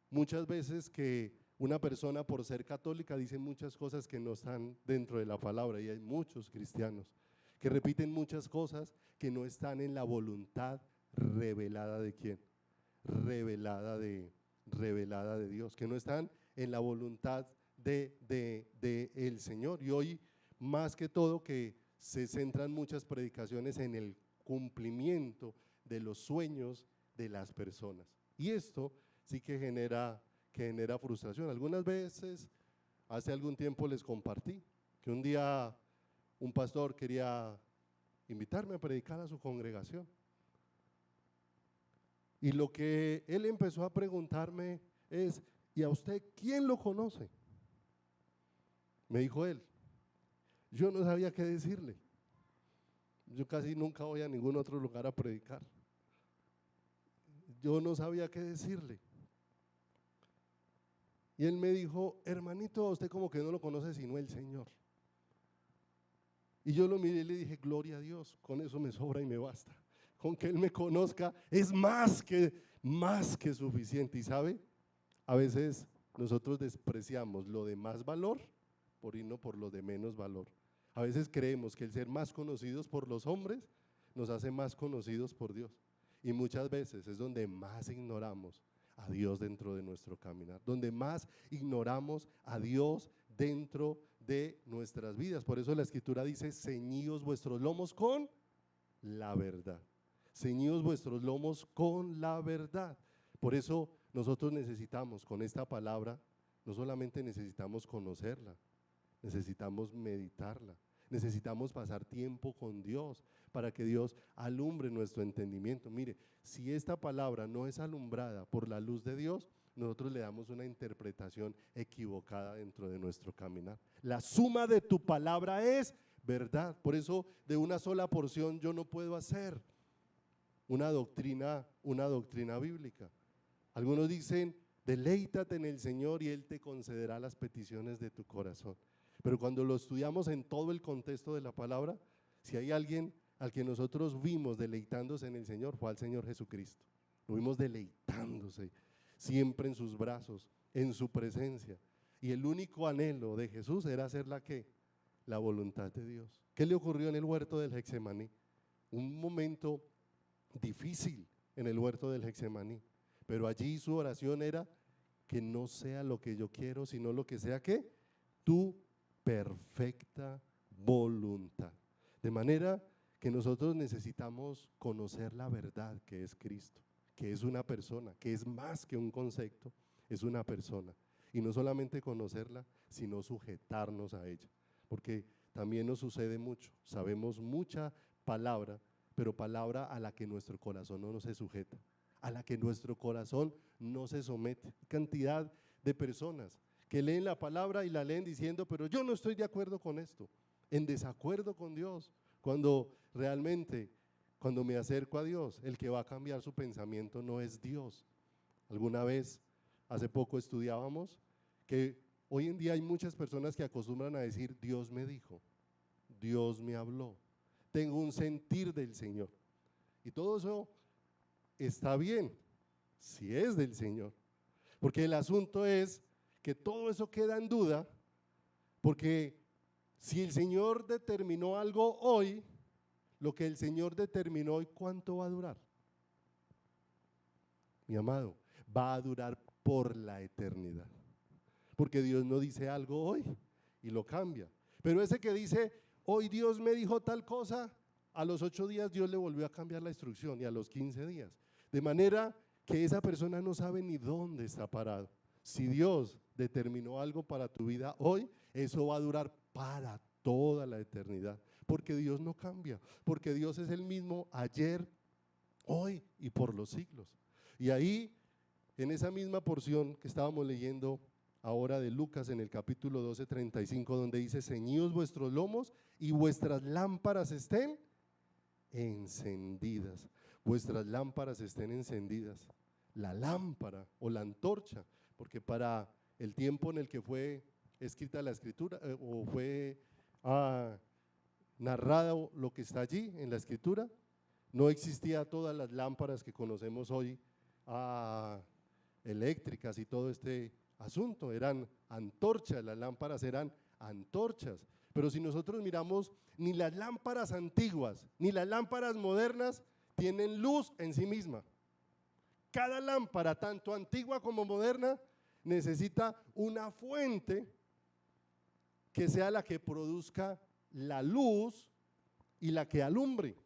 muchas veces que una persona por ser católica dice muchas cosas que no están dentro de la palabra, y hay muchos cristianos que repiten muchas cosas que no están en la voluntad revelada de ¿quién? Revelada de Dios, que no están en la voluntad de el Señor. Y hoy más que todo que se centran muchas predicaciones en el cumplimiento de los sueños de las personas, y esto sí que genera que genera frustración. Algunas veces, hace algún tiempo les compartí que un día un pastor quería invitarme a predicar a su congregación. Y lo que él empezó a preguntarme es, ¿y a usted quién lo conoce? Me dijo él. Yo no sabía qué decirle. Yo casi nunca voy a ningún otro lugar a predicar. Yo no sabía qué decirle. Y él me dijo, hermanito, usted como que no lo conoce sino el Señor. Y yo lo miré y le dije, gloria a Dios, con eso me sobra y me basta. Con que Él me conozca es más que suficiente. Y sabe, a veces nosotros despreciamos lo de más valor por irnos por lo de menos valor. A veces creemos que el ser más conocidos por los hombres nos hace más conocidos por Dios. Y muchas veces es donde más ignoramos a Dios dentro de nuestro caminar, donde más ignoramos a Dios dentro de nuestras vidas. Por eso la Escritura dice, ceñíos vuestros lomos con la verdad. Ceñíos vuestros lomos con la verdad. Por eso nosotros necesitamos con esta palabra, no solamente necesitamos conocerla, necesitamos meditarla, necesitamos pasar tiempo con Dios para que Dios alumbre nuestro entendimiento. Mire, si esta palabra no es alumbrada por la luz de Dios, nosotros le damos una interpretación equivocada dentro de nuestro caminar. La suma de tu palabra es verdad. Por eso de una sola porción yo no puedo hacer una doctrina bíblica. Algunos dicen, deleítate en el Señor y Él te concederá las peticiones de tu corazón. Pero cuando lo estudiamos en todo el contexto de la palabra, si hay alguien al que nosotros vimos deleitándose en el Señor, fue al Señor Jesucristo. Lo vimos deleitándose siempre en sus brazos, en su presencia. Y el único anhelo de Jesús era hacer la voluntad de Dios. ¿Qué le ocurrió en el huerto del Getsemaní? Un momento difícil en el huerto del Getsemaní, pero allí su oración era que no sea lo que yo quiero, sino lo que sea que tu perfecta voluntad. De manera que nosotros necesitamos conocer la verdad que es Cristo, que es una persona, que es más que un concepto, es una persona. Y no solamente conocerla, sino sujetarnos a ella, porque también nos sucede mucho, sabemos mucha palabra, pero palabra a la que nuestro corazón no se sujeta, a la que nuestro corazón no se somete. Cantidad de personas que leen la palabra y la leen diciendo, pero yo no estoy de acuerdo con esto, en desacuerdo con Dios, cuando realmente, cuando me acerco a Dios, el que va a cambiar su pensamiento no es Dios. Alguna vez, hace poco estudiábamos que hoy en día hay muchas personas que acostumbran a decir, Dios me dijo, Dios me habló, tengo un sentir del Señor. Y todo eso está bien, si es del Señor, porque el asunto es que todo eso queda en duda, porque si el Señor determinó algo hoy, lo que el Señor determinó hoy, ¿cuánto va a durar? Mi amado, va a durar por la eternidad, porque Dios no dice algo hoy y lo cambia, pero ese que dice, hoy Dios me dijo tal cosa, a los 8 días Dios le volvió a cambiar la instrucción y a los 15 días, de manera que esa persona no sabe ni dónde está parado. Si Dios determinó algo para tu vida hoy, eso va a durar para toda la eternidad, porque Dios no cambia, porque Dios es el mismo ayer, hoy y por los siglos. Y ahí, en esa misma porción que estábamos leyendo ahora de Lucas en el capítulo 12, 35, donde dice, ceñíos vuestros lomos y vuestras lámparas estén encendidas, vuestras lámparas estén encendidas. La lámpara o la antorcha, porque para el tiempo en el que fue escrita la escritura o fue narrado lo que está allí en la escritura, no existía todas las lámparas que conocemos hoy eléctricas y todo este asunto, eran antorchas, las lámparas eran antorchas. Pero si nosotros miramos, ni las lámparas antiguas ni las lámparas modernas tienen luz en sí misma. Cada lámpara, tanto antigua como moderna, necesita una fuente que sea la que produzca la luz y la que alumbre.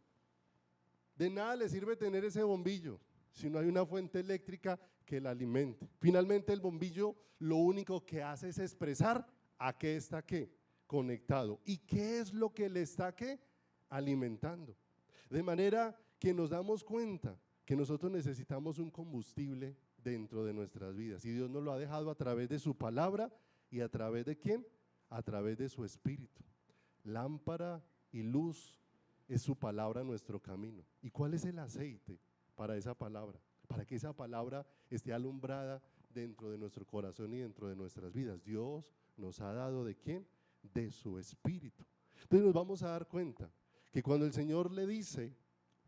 De nada le sirve tener ese bombillo si no hay una fuente eléctrica que la alimente. Finalmente el bombillo lo único que hace es expresar a qué está qué, conectado. ¿Y qué es lo que le está qué? Alimentando. De manera que nos damos cuenta que nosotros necesitamos un combustible dentro de nuestras vidas. Y Dios nos lo ha dejado a través de su palabra y a través de ¿quién? A través de su espíritu. Lámpara y luz es su palabra en nuestro camino. ¿Y cuál es el aceite para esa palabra? Para que esa palabra esté alumbrada dentro de nuestro corazón y dentro de nuestras vidas. Dios nos ha dado ¿de quién? De su espíritu. Entonces nos vamos a dar cuenta que cuando el Señor le dice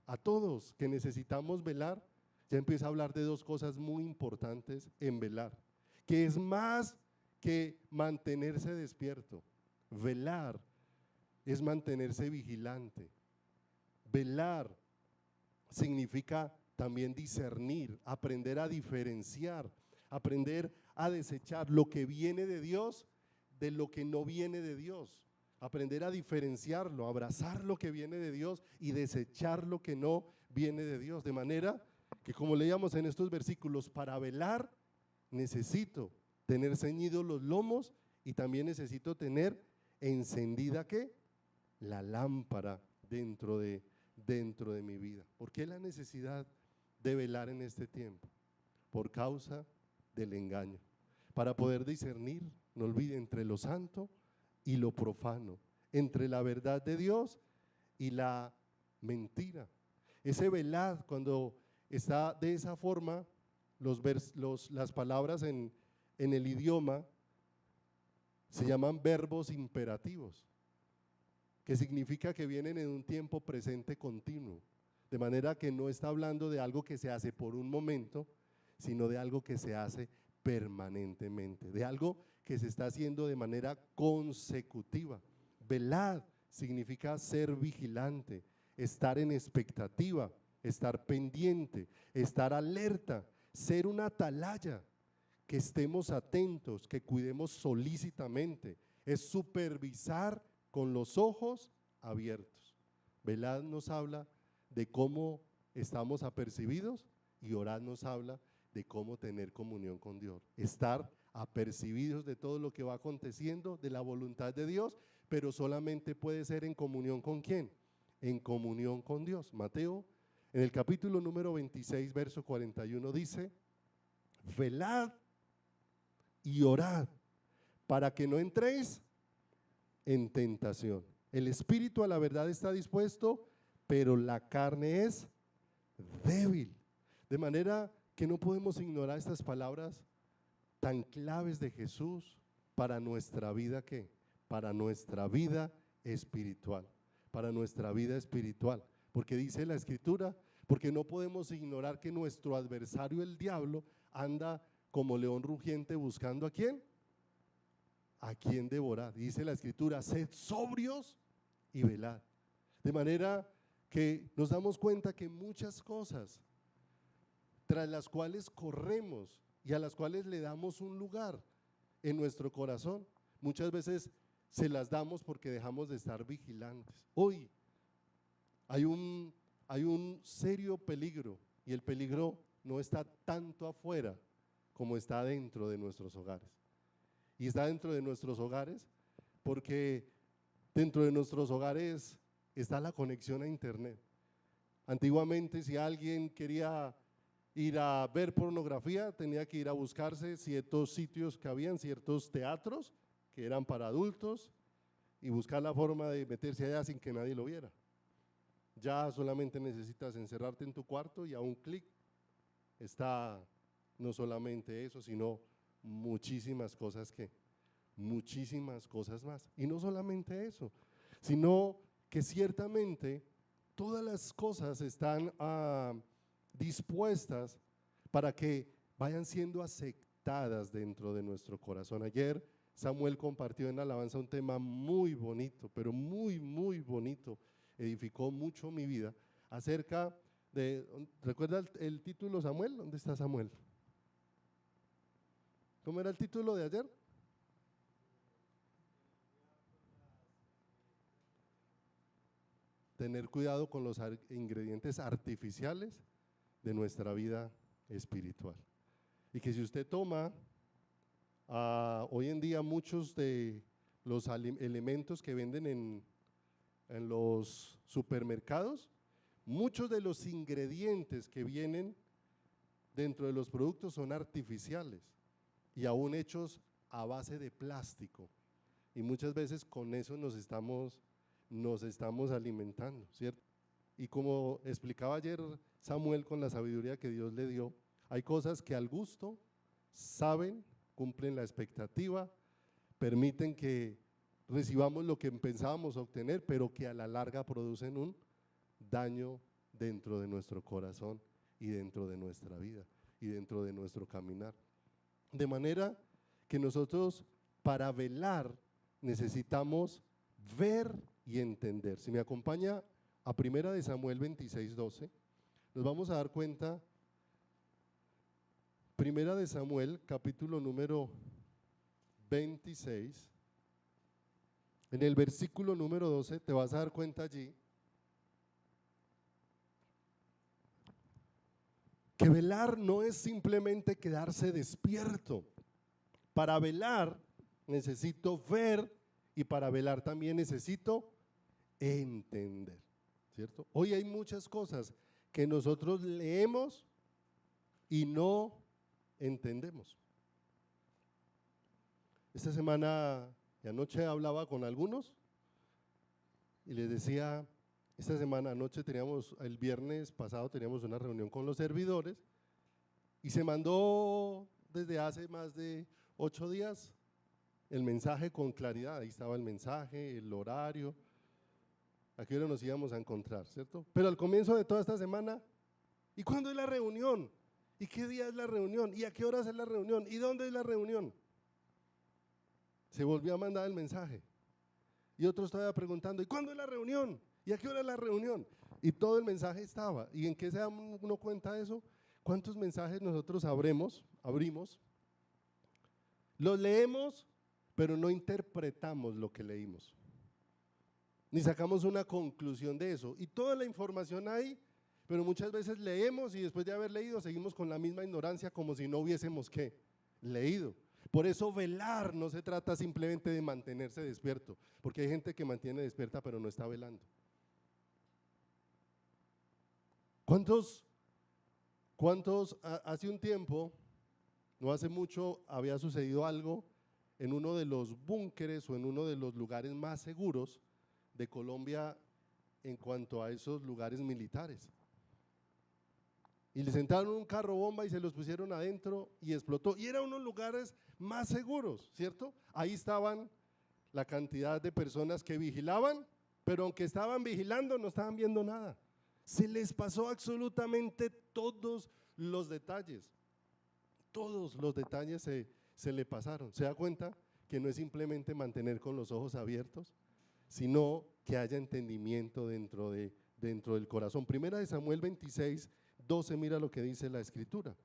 a todos que necesitamos velar, ya empieza a hablar de dos cosas muy importantes en velar, que es más que mantenerse despierto. Velar es mantenerse vigilante. Velar significa también discernir, aprender a diferenciar, aprender a desechar lo que viene de Dios de lo que no viene de Dios, aprender a diferenciarlo, abrazar lo que viene de Dios y desechar lo que no viene de Dios. De manera que, como leíamos en estos versículos, para velar necesito tener ceñidos los lomos y también necesito tener encendida ¿qué? La lámpara dentro de mi vida. ¿Por qué la necesidad de velar en este tiempo? Por causa del engaño. Para poder discernir, no olvide, entre lo santo y lo profano, entre la verdad de Dios y la mentira. Ese velar, cuando está de esa forma, las palabras en el idioma se llaman verbos imperativos, que significa que vienen en un tiempo presente continuo, de manera que no está hablando de algo que se hace por un momento, sino de algo que se hace permanentemente, de algo que se está haciendo de manera consecutiva. Velad significa ser vigilante, estar en expectativa, estar pendiente, estar alerta, ser una atalaya, que estemos atentos, que cuidemos solícitamente, es supervisar con los ojos abiertos. Velad nos habla de cómo estamos apercibidos y orad nos habla de cómo tener comunión con Dios, estar apercibidos de todo lo que va aconteciendo, de la voluntad de Dios, pero solamente puede ser en comunión con ¿quién? En comunión con Dios. Mateo, en el capítulo número 26, verso 41 dice: velad y orad para que no entréis en tentación. El espíritu a la verdad está dispuesto, pero la carne es débil. De manera que no podemos ignorar estas palabras tan claves de Jesús para nuestra vida, ¿qué? Para nuestra vida espiritual, para nuestra vida espiritual. Porque dice la Escritura, porque no podemos ignorar que nuestro adversario, el diablo, anda como león rugiente buscando ¿a quién? A quién devorar. Dice la Escritura: sed sobrios y velad. De manera que nos damos cuenta que muchas cosas tras las cuales corremos y a las cuales le damos un lugar en nuestro corazón, muchas veces se las damos porque dejamos de estar vigilantes. Hoy hay un serio peligro, y el peligro no está tanto afuera como está dentro de nuestros hogares. Y está dentro de nuestros hogares porque dentro de nuestros hogares está la conexión a internet. Antiguamente, si alguien quería ir a ver pornografía, tenía que ir a buscarse ciertos sitios que habían, ciertos teatros que eran para adultos, y buscar la forma de meterse allá sin que nadie lo viera. Ya solamente necesitas encerrarte en tu cuarto y a un clic está no solamente eso, sino muchísimas cosas muchísimas cosas más. Y no solamente eso, sino que ciertamente todas las cosas están dispuestas para que vayan siendo aceptadas dentro de nuestro corazón. Ayer Samuel compartió en la alabanza un tema muy bonito, pero muy, muy bonito, edificó mucho mi vida, acerca de, ¿recuerda el título, Samuel? ¿Dónde está Samuel? ¿Cómo era el título de ayer? Tener cuidado con los ingredientes artificiales de nuestra vida espiritual. y que si usted toma hoy en día muchos de los elementos que venden en los supermercados, muchos de los ingredientes que vienen dentro de los productos son artificiales y aún hechos a base de plástico, y muchas veces con eso nos estamos alimentando, ¿cierto? Y como explicaba ayer Samuel con la sabiduría que Dios le dio, hay cosas que al gusto saben, cumplen la expectativa, permiten que recibamos lo que pensábamos obtener, pero que a la larga producen un daño dentro de nuestro corazón y dentro de nuestra vida y dentro de nuestro caminar. De manera que nosotros, para velar, necesitamos ver y entender. Si me acompaña a 1 Samuel 26:12, nos vamos a dar cuenta. 1 Samuel, capítulo número 26, en el versículo número 12, te vas a dar cuenta allí que velar no es simplemente quedarse despierto. Para velar necesito ver, y para velar también necesito entender, ¿cierto? Hoy hay muchas cosas que nosotros leemos y no entendemos. Esta semana y anoche hablaba con algunos y les decía, esta semana anoche el viernes pasado teníamos una reunión con los servidores y se mandó desde hace más de 8 días el mensaje con claridad. Ahí estaba el mensaje, el horario, a qué hora nos íbamos a encontrar, ¿cierto? Pero al comienzo de toda esta semana, ¿y cuándo es la reunión? ¿Y qué día es la reunión? ¿Y a qué horas es la reunión? ¿Y dónde es la reunión? Se volvió a mandar el mensaje y otros todavía preguntando, ¿y cuándo es la reunión? ¿Y a qué hora es la reunión? Y todo el mensaje estaba. ¿Y en qué se da uno cuenta de eso? ¿Cuántos mensajes nosotros abrimos, los leemos, pero no interpretamos lo que leímos, ni sacamos una conclusión de eso? Y toda la información hay, pero muchas veces leemos y después de haber leído seguimos con la misma ignorancia como si no hubiésemos ¿qué? Leído. Por eso velar no se trata simplemente de mantenerse despierto, porque hay gente que mantiene despierta pero no está velando. ¿Cuántos hace un tiempo, no hace mucho, había sucedido algo en uno de los búnkeres o en uno de los lugares más seguros de Colombia en cuanto a esos lugares militares? Y le sentaron un carro bomba y se los pusieron adentro y explotó. Y eran unos lugares más seguros, ¿cierto? Ahí estaban la cantidad de personas que vigilaban, pero aunque estaban vigilando no estaban viendo nada. Se les pasó absolutamente todos los detalles. Todos los detalles se le pasaron. ¿Se da cuenta que no es simplemente mantener con los ojos abiertos, sino que haya entendimiento dentro del corazón? 1 Samuel 26:12, mira lo que dice la escritura.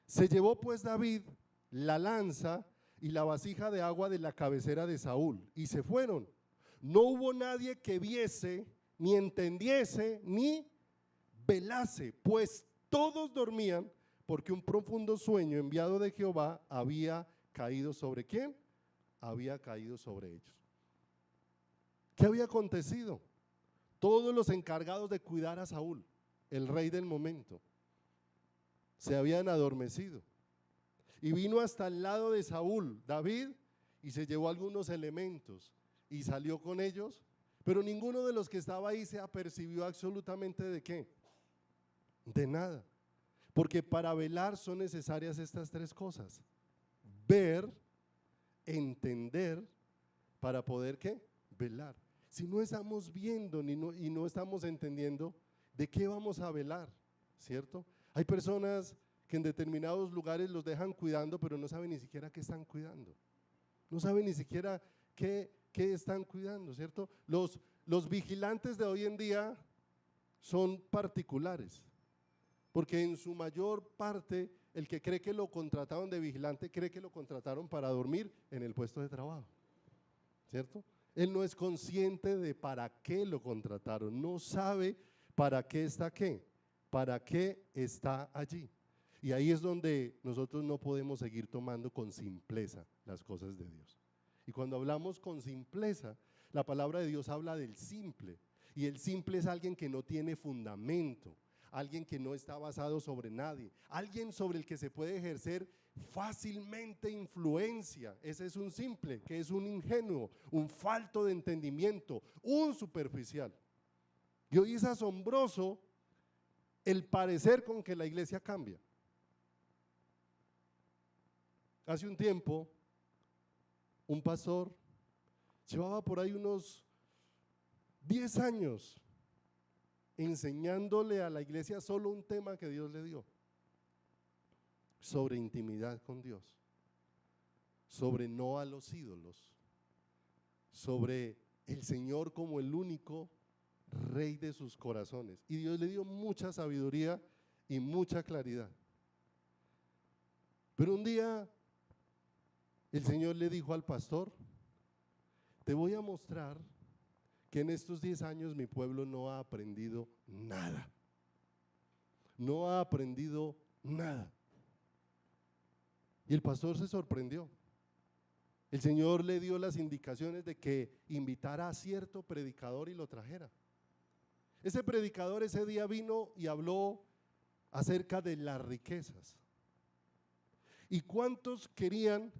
Se llevó pues David la lanza y la vasija de agua de la cabecera de Saúl y se fueron. No hubo nadie que viese, ni entendiese, ni velase, pues todos dormían, porque un profundo sueño enviado de Jehová había caído sobre ¿quién? Había caído sobre ellos. ¿Qué había acontecido? Todos los encargados de cuidar a Saúl, el rey del momento, se habían adormecido. Y vino hasta el lado de Saúl, David, y se llevó algunos elementos y salió con ellos, pero ninguno de los que estaba ahí se apercibió absolutamente de qué, de nada. Porque para velar son necesarias estas 3 cosas: ver, entender, para poder ¿qué? Velar. Si no estamos viendo y no estamos entendiendo, ¿de qué vamos a velar? ¿Cierto? Hay personas que en determinados lugares los dejan cuidando, pero no saben ni siquiera qué están cuidando. No saben ni siquiera qué están cuidando, ¿cierto? Los vigilantes de hoy en día son particulares, porque en su mayor parte el que cree que lo contrataron de vigilante cree que lo contrataron para dormir en el puesto de trabajo, ¿cierto? Él no es consciente de para qué lo contrataron, no sabe para qué está allí. Y ahí es donde nosotros no podemos seguir tomando con simpleza las cosas de Dios. Y cuando hablamos con simpleza, la palabra de Dios habla del simple. Y el simple es alguien que no tiene fundamento, alguien que no está basado sobre nadie, alguien sobre el que se puede ejercer fácilmente influencia. Ese es un simple, que es un ingenuo, un falto de entendimiento, un superficial. Y hoy es asombroso el parecer con que la iglesia cambia. Hace un tiempo, un pastor llevaba por ahí unos 10 años enseñándole a la iglesia solo un tema que Dios le dio, sobre intimidad con Dios, sobre no a los ídolos, sobre el Señor como el único Rey de sus corazones. Y Dios le dio mucha sabiduría y mucha claridad. Pero un día el Señor le dijo al pastor: te voy a mostrar que en estos 10 años mi pueblo no ha aprendido nada. No ha aprendido nada. Y el pastor se sorprendió. El Señor le dio las indicaciones de que invitara a cierto predicador y lo trajera. Ese predicador ese día vino y habló acerca de las riquezas. ¿Y cuántos querían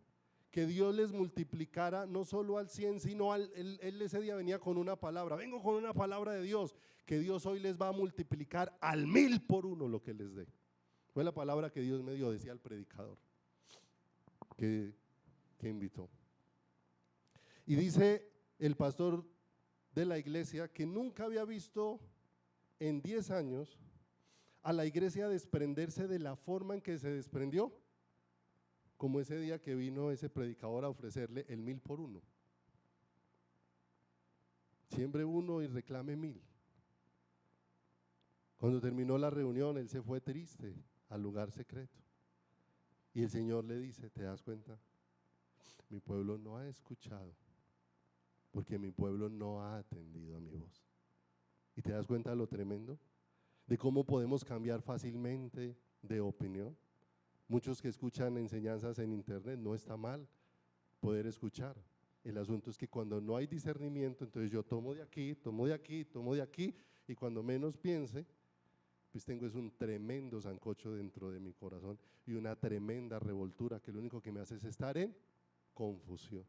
que Dios les multiplicara no solo al 100, sino él ese día venía con una palabra: vengo con una palabra de Dios, que Dios hoy les va a multiplicar al 1000 por uno lo que les dé? Fue la palabra que Dios me dio, decía el predicador que invitó. Y dice el pastor de la iglesia que nunca había visto en 10 años a la iglesia desprenderse de la forma en que se desprendió, como ese día que vino ese predicador a ofrecerle el 1000 por uno. Siembre uno y reclame 1000. Cuando terminó la reunión, él se fue triste al lugar secreto. Y el Señor le dice: ¿te das cuenta? Mi pueblo no ha escuchado, porque mi pueblo no ha atendido a mi voz. ¿Y te das cuenta de lo tremendo? De cómo podemos cambiar fácilmente de opinión. Muchos que escuchan enseñanzas en internet, no está mal poder escuchar. El asunto es que cuando no hay discernimiento, entonces yo tomo de aquí, tomo de aquí, tomo de aquí, y cuando menos piense, pues tengo es un tremendo sancocho dentro de mi corazón y una tremenda revoltura que lo único que me hace es estar en confusión,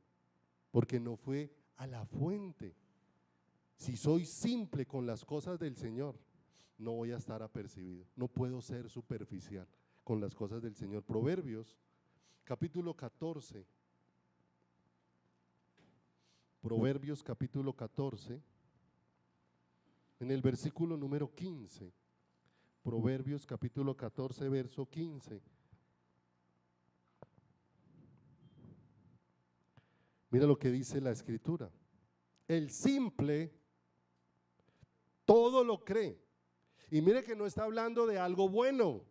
porque no fue a la fuente. Si soy simple con las cosas del Señor, no voy a estar apercibido, no puedo ser superficial con las cosas del Señor. Proverbios capítulo 14, Proverbios capítulo 14, en el versículo número 15, Proverbios capítulo 14, verso 15. Mira lo que dice la escritura: el simple todo lo cree. Y mire que no está hablando de algo bueno,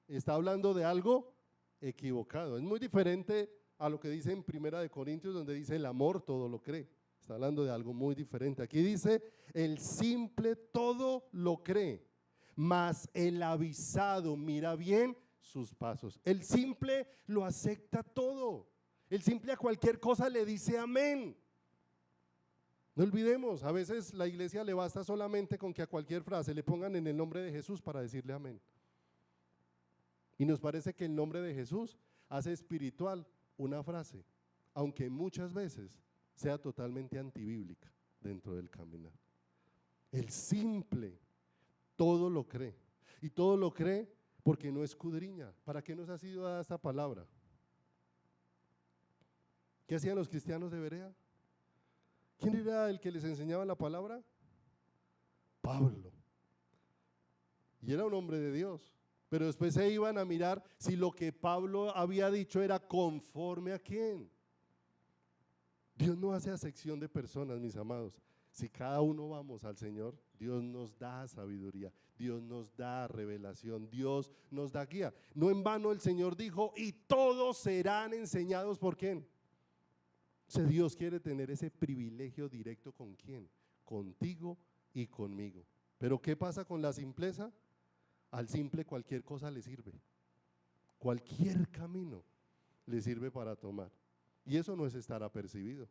está hablando de algo equivocado. Es muy diferente a lo que dice en Primera de Corintios, donde dice el amor todo lo cree. Está hablando de algo muy diferente. Aquí dice: el simple todo lo cree, mas el avisado mira bien sus pasos. El simple lo acepta todo. El simple a cualquier cosa le dice amén. No olvidemos, a veces la iglesia le basta solamente con que a cualquier frase le pongan en el nombre de Jesús para decirle amén. Y nos parece que el nombre de Jesús hace espiritual una frase, aunque muchas veces sea totalmente antibíblica dentro del caminar. El simple todo lo cree, y todo lo cree porque no escudriña. ¿Para qué nos ha sido dada esta palabra? ¿Qué hacían los cristianos de Berea? ¿Quién era el que les enseñaba la palabra? Pablo. Y era un hombre de Dios, pero después se iban a mirar si lo que Pablo había dicho era conforme a quién. Dios no hace acepción de personas, mis amados. Si cada uno vamos al Señor, Dios nos da sabiduría, Dios nos da revelación, Dios nos da guía. No en vano el Señor dijo: y todos serán enseñados ¿por quién? O sea, Dios quiere tener ese privilegio directo ¿con quién? Contigo y conmigo. Pero ¿qué pasa con la simpleza? Al simple cualquier cosa le sirve. cualquier camino le sirve para tomar. Y eso no es estar apercibido,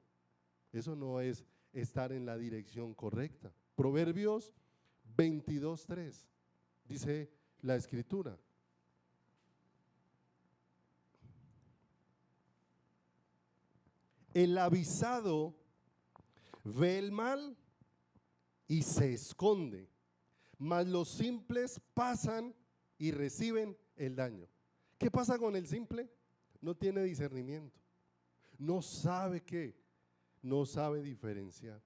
eso no es estar en la dirección correcta. Proverbios 22:3 dice la escritura: el avisado ve el mal y se esconde, mas los simples pasan y reciben el daño. ¿Qué pasa con el simple? No tiene discernimiento, no sabe qué, no sabe diferenciar.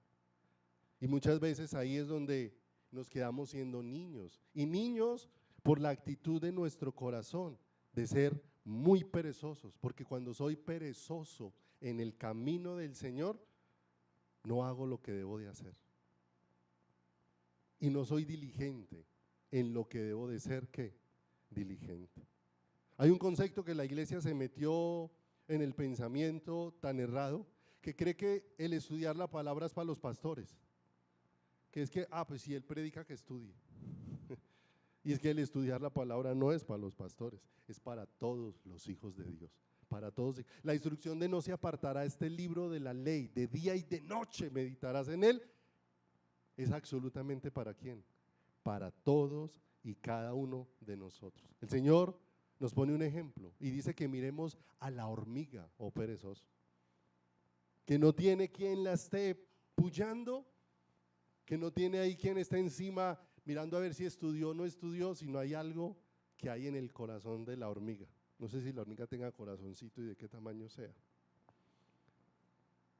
Y muchas veces ahí es donde nos quedamos siendo niños, y niños por la actitud de nuestro corazón de ser muy perezosos, porque cuando soy perezoso en el camino del Señor, no hago lo que debo de hacer y no soy diligente en lo que debo de ser, ¿qué? Diligente. Hay un concepto que la iglesia se metió en el pensamiento tan errado, que cree que el estudiar la palabra es para los pastores, que es que, pues si él predica, que estudie. Y es que el estudiar la palabra no es para los pastores, es para todos los hijos de Dios, para todos. La instrucción de no se apartará este libro de la ley, de día y de noche meditarás en él, es absolutamente para quién, para todos y cada uno de nosotros. El Señor nos pone un ejemplo y dice que miremos a la hormiga o perezoso, que no tiene quien la esté pullando, que no tiene ahí quien está encima mirando a ver si estudió o no estudió, sino hay algo que hay en el corazón de la hormiga. No sé si la hormiga tenga corazoncito y de qué tamaño sea,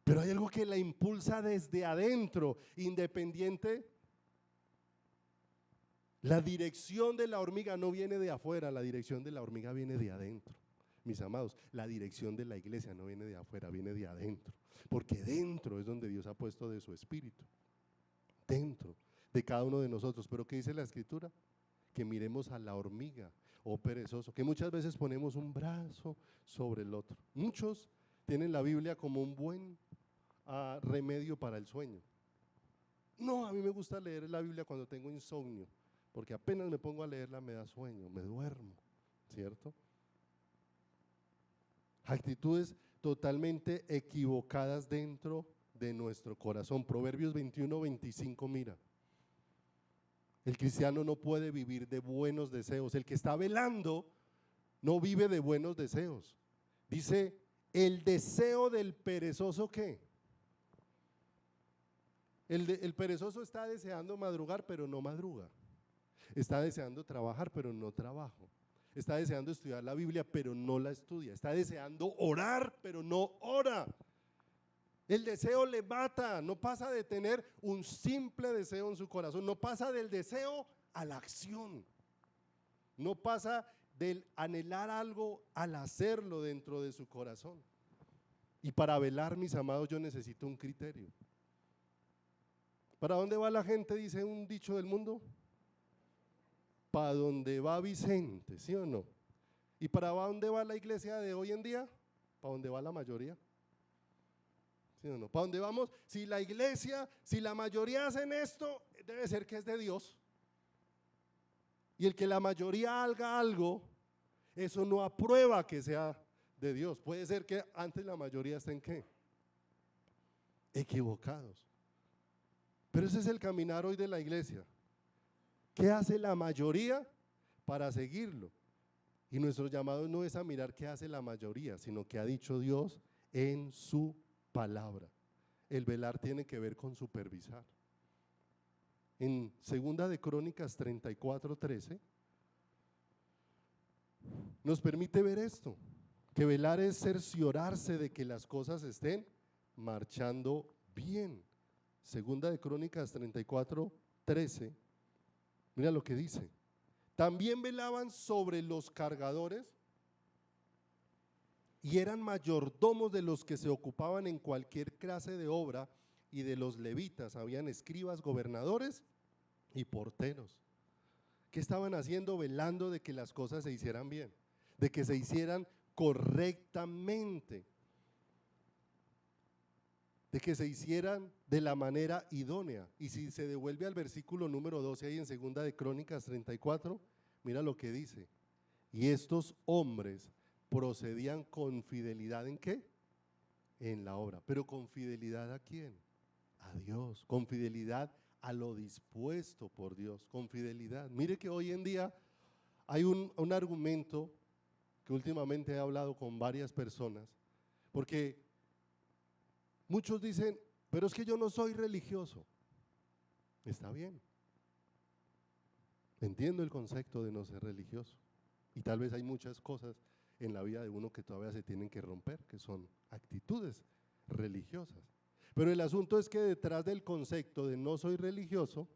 pero hay algo que la impulsa desde adentro, independiente. La dirección de la hormiga no viene de afuera, la dirección de la hormiga viene de adentro. Mis amados, la dirección de la iglesia no viene de afuera, viene de adentro, porque dentro es donde Dios ha puesto de su espíritu, dentro de cada uno de nosotros. Pero ¿qué dice la escritura? Que miremos a la hormiga o perezoso, que muchas veces ponemos un brazo sobre el otro. Muchos tienen la Biblia como un buen remedio para el sueño. No, a mí me gusta leer la Biblia cuando tengo insomnio, porque apenas me pongo a leerla me da sueño, me duermo, ¿cierto? Actitudes totalmente equivocadas dentro de nuestro corazón. Proverbios 21:25, mira: el cristiano no puede vivir de buenos deseos, el que está velando no vive de buenos deseos. Dice, el deseo del perezoso, ¿qué? El perezoso está deseando madrugar, pero no madruga. Está deseando trabajar, pero no trabaja. Está deseando estudiar la Biblia, pero no la estudia. Está deseando orar, pero no ora. El deseo le mata, no pasa de tener un simple deseo en su corazón, no pasa del deseo a la acción, no pasa del anhelar algo al hacerlo dentro de su corazón. Y para velar, mis amados, yo necesito un criterio. ¿Para dónde va la gente? Dice un dicho del mundo. ¿Para dónde va Vicente? ¿Sí o no? ¿Y para dónde va la iglesia de hoy en día? ¿Para dónde va la mayoría? ¿Sí o no? ¿Para dónde vamos? Si la iglesia, si la mayoría hacen esto, debe ser que es de Dios. Y el que la mayoría haga algo, eso no aprueba que sea de Dios. Puede ser que antes la mayoría estén ¿qué? Equivocados. Pero ese es el caminar hoy de la iglesia. ¿Qué hace la mayoría para seguirlo? Y nuestro llamado no es a mirar qué hace la mayoría, sino qué ha dicho Dios en su palabra. El velar tiene que ver con supervisar. En 2 de Crónicas 34:13 nos permite ver esto, que velar es cerciorarse de que las cosas estén marchando bien. 2 de Crónicas 34:13, mira lo que dice: también velaban sobre los cargadores y eran mayordomos de los que se ocupaban en cualquier clase de obra, y de los levitas habían escribas, gobernadores y porteros. ¿Qué estaban haciendo? Velando de que las cosas se hicieran bien, de que se hicieran correctamente, de que se hicieran de la manera idónea. Y si se devuelve al versículo número 12 ahí en 2 de Crónicas 34, mira lo que dice: Y estos hombres procedían con fidelidad ¿en qué? En la obra. Pero ¿con fidelidad a quién? A Dios. Con fidelidad a lo dispuesto por Dios. Con fidelidad. Mire que hoy en día hay un argumento que últimamente he hablado con varias personas, porque muchos dicen, pero es que yo no soy religioso. Está bien. Entiendo el concepto de no ser religioso. Y tal vez hay muchas cosas en la vida de uno que todavía se tienen que romper, que son actitudes religiosas. Pero el asunto es que detrás del concepto de no soy religioso,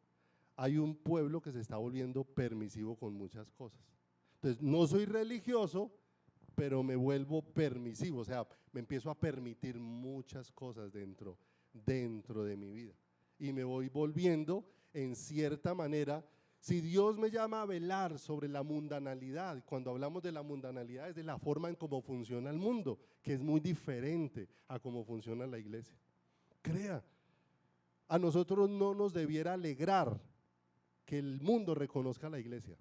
hay un pueblo que se está volviendo permisivo con muchas cosas. Entonces, no soy religioso, pero me vuelvo permisivo, o sea, me empiezo a permitir muchas cosas dentro de mi vida. Y me voy volviendo, en cierta manera, si Dios me llama a velar sobre la mundanalidad, cuando hablamos de la mundanalidad es de la forma en cómo funciona el mundo, que es muy diferente a cómo funciona la iglesia. Crea, a nosotros no nos debiera alegrar que el mundo reconozca a la iglesia.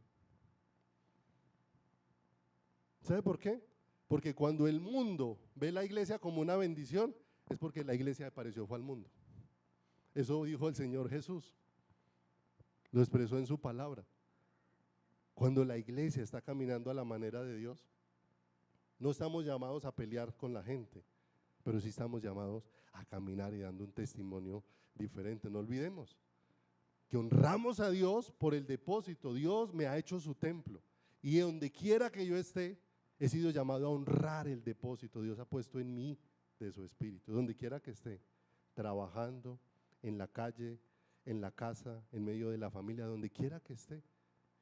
¿Sabe por qué? Porque cuando el mundo ve la iglesia como una bendición, es porque la iglesia apareció fue al mundo. Eso dijo el Señor Jesús, lo expresó en su palabra. Cuando la iglesia está caminando a la manera de Dios, no estamos llamados a pelear con la gente, pero sí estamos llamados a caminar y dando un testimonio diferente. No olvidemos que honramos a Dios por el depósito. Dios me ha hecho su templo y donde quiera que yo esté, he sido llamado a honrar el depósito. Dios ha puesto en mí de su espíritu, donde quiera que esté, trabajando, en la calle, en la casa, en medio de la familia, donde quiera que esté,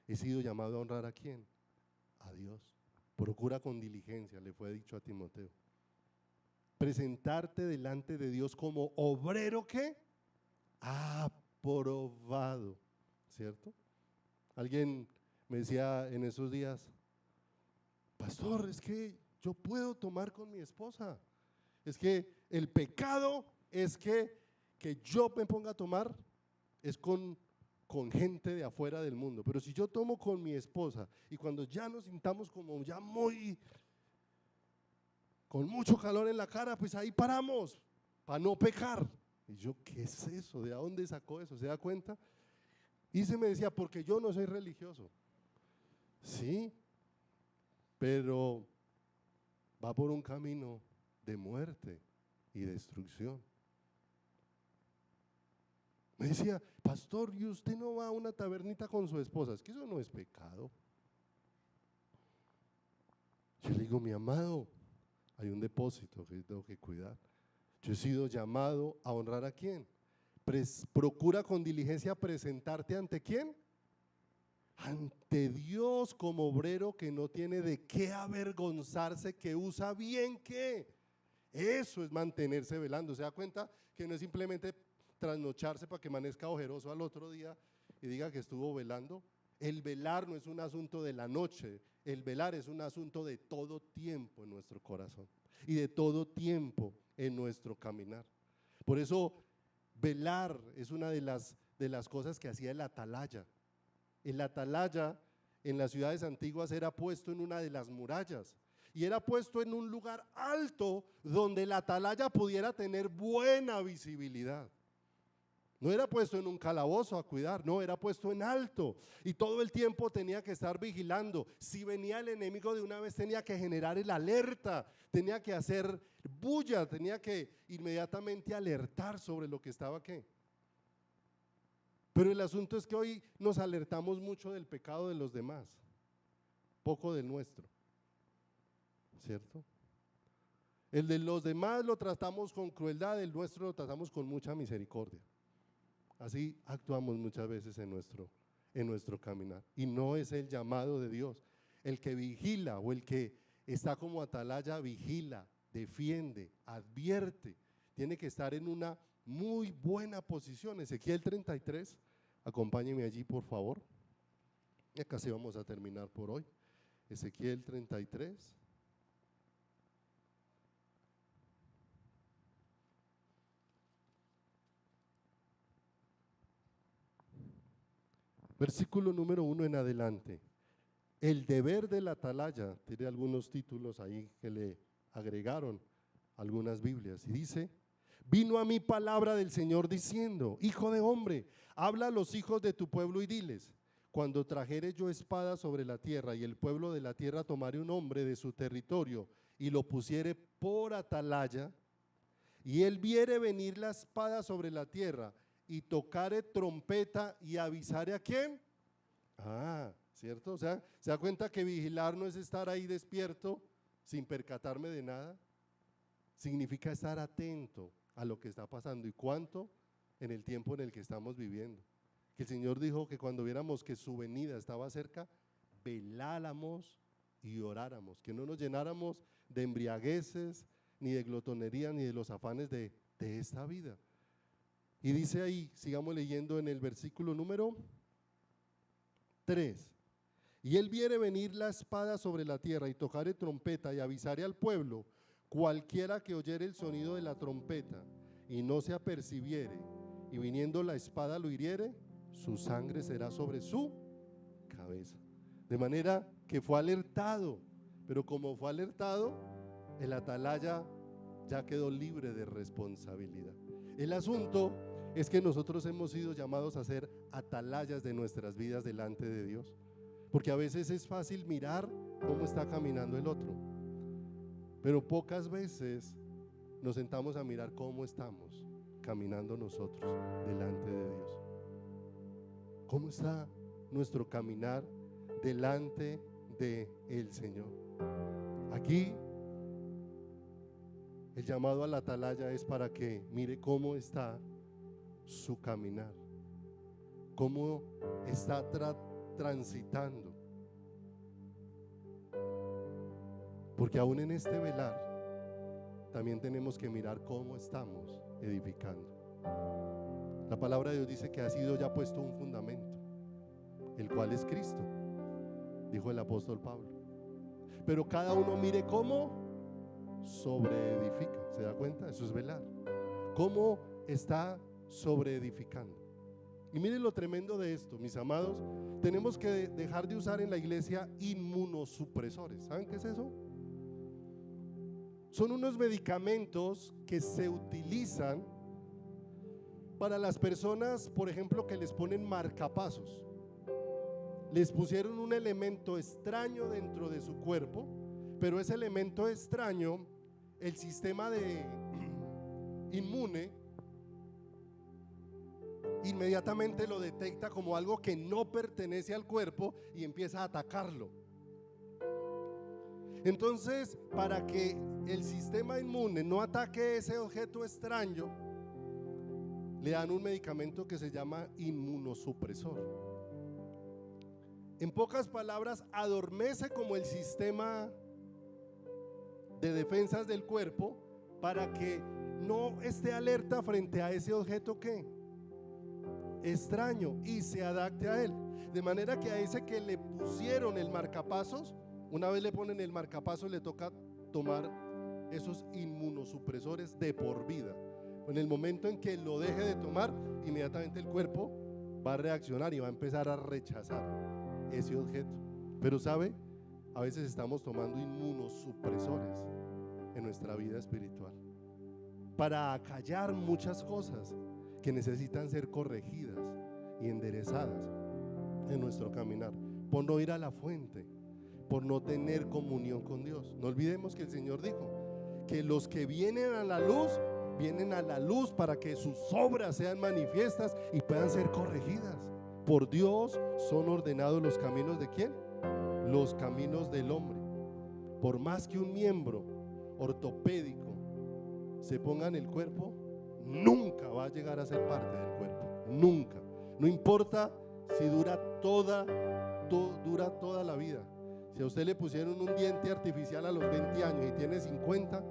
he sido llamado a honrar ¿a quién? A Dios. Procura con diligencia, le fue dicho a Timoteo. Presentarte delante de Dios como obrero ¿qué? Aprobado, ¿cierto? Alguien me decía en esos días, pastor, es que yo puedo tomar con mi esposa, es que el pecado es que yo me ponga a tomar es con gente de afuera del mundo, pero si yo tomo con mi esposa y cuando ya nos sintamos como ya con mucho calor en la cara, pues ahí paramos para no pecar. Y yo, ¿qué es eso? ¿De dónde sacó eso? ¿Se da cuenta? Y se me decía, porque yo no soy religioso. Sí, pero va por un camino de muerte y destrucción. Me decía, pastor, ¿y usted no va a una tabernita con su esposa? Es que eso no es pecado. Yo le digo, mi amado, hay un depósito que tengo que cuidar. Yo he sido llamado a honrar ¿a quién? Procura con diligencia presentarte ¿ante quién? Ante Dios como obrero que no tiene de qué avergonzarse, que usa bien ¿qué? Eso es mantenerse velando. ¿Se da cuenta que no es simplemente trasnocharse para que amanezca ojeroso al otro día y diga que estuvo velando? El velar no es un asunto de la noche, el velar es un asunto de todo tiempo en nuestro corazón y de todo tiempo en nuestro caminar. Por eso velar es una de las cosas que hacía el atalaya. El atalaya en las ciudades antiguas era puesto en una de las murallas y era puesto en un lugar alto donde el atalaya pudiera tener buena visibilidad. No era puesto en un calabozo a cuidar, no, era puesto en alto y todo el tiempo tenía que estar vigilando. Si venía el enemigo de una vez tenía que generar el alerta, tenía que hacer bulla, tenía que inmediatamente alertar sobre lo que estaba ¿qué? Pero el asunto es que hoy nos alertamos mucho del pecado de los demás, poco del nuestro, ¿cierto? El de los demás lo tratamos con crueldad, el nuestro lo tratamos con mucha misericordia. Así actuamos muchas veces en nuestro caminar y no es el llamado de Dios. El que vigila o el que está como atalaya vigila, defiende, advierte, tiene que estar en una muy buena posición. Ezequiel 33, acompáñeme allí por favor. Y acá sí vamos a terminar por hoy. Ezequiel 33. Versículo número 1 en adelante. El deber del atalaya, tiene algunos títulos ahí que le agregaron algunas Biblias, y dice: vino a mí palabra del Señor diciendo: hijo de hombre, habla a los hijos de tu pueblo y diles: cuando trajere yo espada sobre la tierra y el pueblo de la tierra tomare un hombre de su territorio y lo pusiere por atalaya, y él viere venir la espada sobre la tierra y tocare trompeta y avisare a quién. ¿Cierto? O sea, ¿se da cuenta que vigilar no es estar ahí despierto sin percatarme de nada? Significa estar atento a lo que está pasando, y cuánto en el tiempo en el que estamos viviendo. Que el Señor dijo que cuando viéramos que su venida estaba cerca, veláramos y oráramos, que no nos llenáramos de embriagueces, ni de glotonería, ni de los afanes de esta vida. Y dice ahí, sigamos leyendo en el versículo número 3: y él viere venir la espada sobre la tierra y tocare trompeta y avisare al pueblo, cualquiera que oyere el sonido de la trompeta y no se apercibiere, y viniendo la espada lo hiriere, su sangre será sobre su cabeza. De manera que fue alertado, pero como fue alertado, el atalaya ya quedó libre de responsabilidad. El asunto es que nosotros hemos sido llamados a ser atalayas de nuestras vidas delante de Dios, porque a veces es fácil mirar cómo está caminando el otro, pero pocas veces nos sentamos a mirar cómo estamos caminando nosotros delante de Dios. ¿Cómo está nuestro caminar delante del Señor? Aquí el llamado a la atalaya es para que mire cómo está su caminar, cómo está transitando, porque aún en este velar también tenemos que mirar cómo estamos edificando. La palabra de Dios dice que ha sido ya puesto un fundamento, el cual es Cristo, dijo el apóstol Pablo, pero cada uno mire cómo sobreedifica. ¿Se da cuenta? Eso es velar, cómo está sobreedificando. Y miren lo tremendo de esto, mis amados. Tenemos que dejar de usar en la iglesia inmunosupresores. ¿Saben qué es eso? Son unos medicamentos que se utilizan para las personas, por ejemplo, que les ponen marcapasos. Les pusieron un elemento extraño dentro de su cuerpo, pero ese elemento extraño, el sistema inmune inmediatamente lo detecta como algo que no pertenece al cuerpo y empieza a atacarlo. Entonces, para que el sistema inmune no ataque ese objeto extraño, le dan un medicamento que se llama inmunosupresor. En pocas palabras, adormece como el sistema de defensas del cuerpo para que no esté alerta frente a ese objeto que extraño y se adapte a él. De manera que a ese que le pusieron el marcapasos, una vez le ponen el marcapasos, le toca tomar esos inmunosupresores de por vida. En el momento en que lo deje de tomar, inmediatamente el cuerpo va a reaccionar y va a empezar a rechazar ese objeto. Pero sabe, a veces estamos tomando inmunosupresores en nuestra vida espiritual para acallar muchas cosas que necesitan ser corregidas y enderezadas en nuestro caminar, por no ir a la fuente, por no tener comunión con Dios. No olvidemos que el Señor dijo que los que vienen a la luz, vienen a la luz para que sus obras sean manifiestas y puedan ser corregidas. Por Dios son ordenados los caminos ¿de quién? Los caminos del hombre. Por más que un miembro ortopédico se ponga en el cuerpo, nunca va a llegar a ser parte del cuerpo, nunca. No importa si dura toda la vida. Si a usted le pusieron un diente artificial a los 20 años y tiene 50,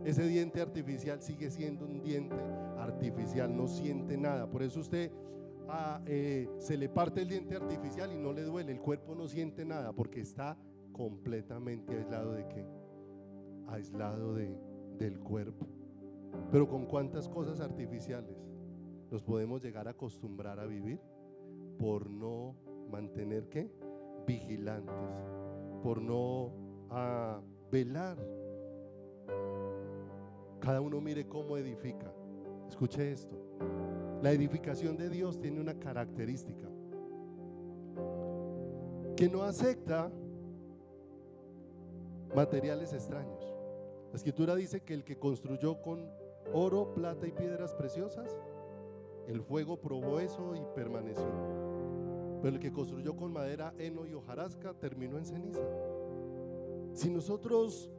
ese diente artificial sigue siendo un diente artificial, no siente nada. Por eso usted se le parte el diente artificial y no le duele, el cuerpo no siente nada porque está completamente aislado ¿de qué? Aislado del cuerpo. Pero con cuántas cosas artificiales nos podemos llegar a acostumbrar a vivir por no mantener ¿qué? vigilantes, por no velar. Cada uno mire cómo edifica. Escuche esto: la edificación de Dios tiene una característica, que no acepta materiales extraños. La escritura dice que el que construyó con oro, plata y piedras preciosas, el fuego probó eso y permaneció. Pero el que construyó con madera, heno y hojarasca, terminó en ceniza. Si nosotros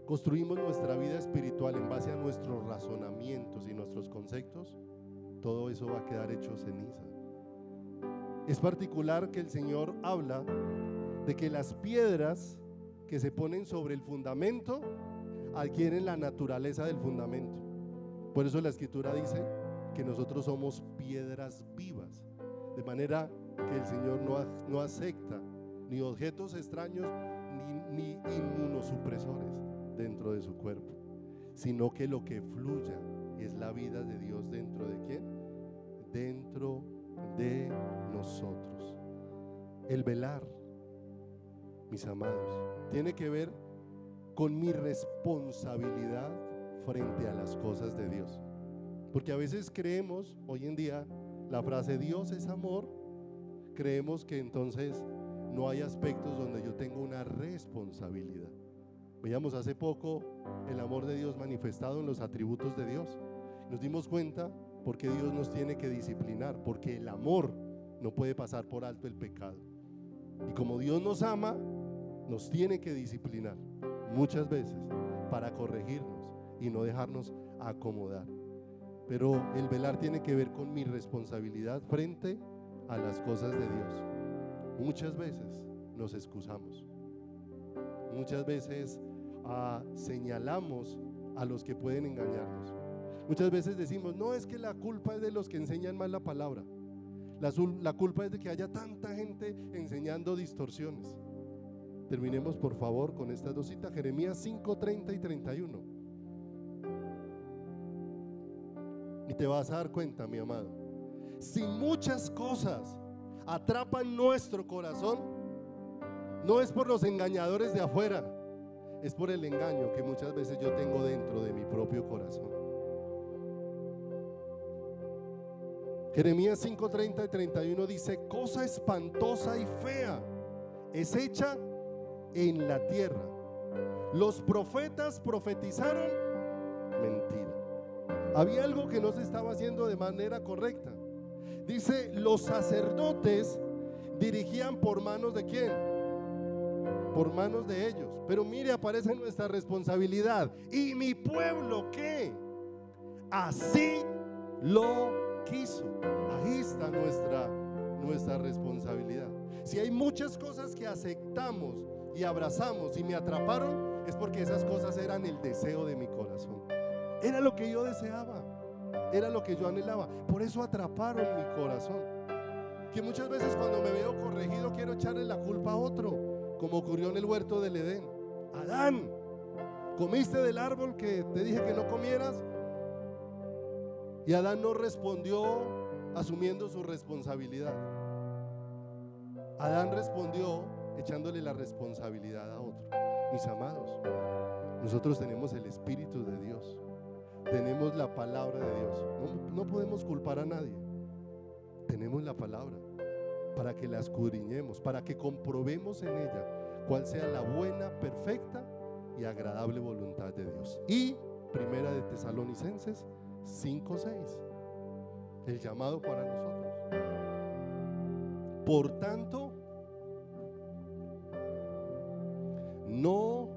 construimos nuestra vida espiritual en base a nuestros razonamientos y nuestros conceptos, todo eso va a quedar hecho ceniza. Es particular que el Señor habla de que las piedras que se ponen sobre el fundamento adquieren la naturaleza del fundamento. Por eso la escritura dice que nosotros somos piedras vivas, de manera que el Señor no acepta ni objetos extraños ni inmunosupresores dentro de su cuerpo, sino que lo que fluya es la vida de Dios. ¿Dentro de quién? Dentro de nosotros. El velar, mis amados, tiene que ver con mi responsabilidad frente a las cosas de Dios. Porque a veces creemos, hoy en día, la frase Dios es amor, creemos que entonces no hay aspectos donde yo tengo una responsabilidad. Veíamos hace poco el amor de Dios manifestado en los atributos de Dios. Nos dimos cuenta porque Dios nos tiene que disciplinar, porque el amor no puede pasar por alto el pecado. Y como Dios nos ama, nos tiene que disciplinar muchas veces para corregirnos y no dejarnos acomodar. Pero el velar tiene que ver con mi responsabilidad frente a las cosas de Dios. Muchas veces nos excusamos, muchas veces señalamos a los que pueden engañarnos. Muchas veces decimos, no, es que la culpa es de los que enseñan mal la palabra. La culpa es de que haya tanta gente enseñando distorsiones. Terminemos por favor con estas dos citas, Jeremías 5, 30 y 31. Y te vas a dar cuenta, mi amado, si muchas cosas atrapan nuestro corazón, no es por los engañadores de afuera, es por el engaño que muchas veces yo tengo dentro de mi propio corazón. Jeremías 5, 30 y 31 dice: cosa espantosa y fea es hecha en la tierra. Los profetas profetizaron mentira. Había algo que no se estaba haciendo de manera correcta. Dice, los sacerdotes dirigían por manos de ¿quién? Por manos de ellos. Pero mire, aparece nuestra responsabilidad. ¿Y mi pueblo qué? Así lo quiso. Ahí está nuestra responsabilidad. Si hay muchas cosas que aceptamos y abrazamos y me atraparon, es porque esas cosas eran el deseo de mi corazón. Era lo que yo deseaba, era lo que yo anhelaba. Por eso atraparon mi corazón. Que muchas veces cuando me veo corregido quiero echarle la culpa a otro, como ocurrió en el huerto del Edén. Adán, ¿comiste del árbol que te dije que no comieras? Y Adán no respondió asumiendo su responsabilidad. Adán respondió echándole la responsabilidad a otro. Mis amados, nosotros tenemos el Espíritu de Dios, tenemos la palabra de Dios. No podemos culpar a nadie. Tenemos la palabra para que la escudriñemos, para que comprobemos en ella cuál sea la buena, perfecta y agradable voluntad de Dios. Y Primera de Tesalonicenses 5:6, el llamado para nosotros. Por tanto, no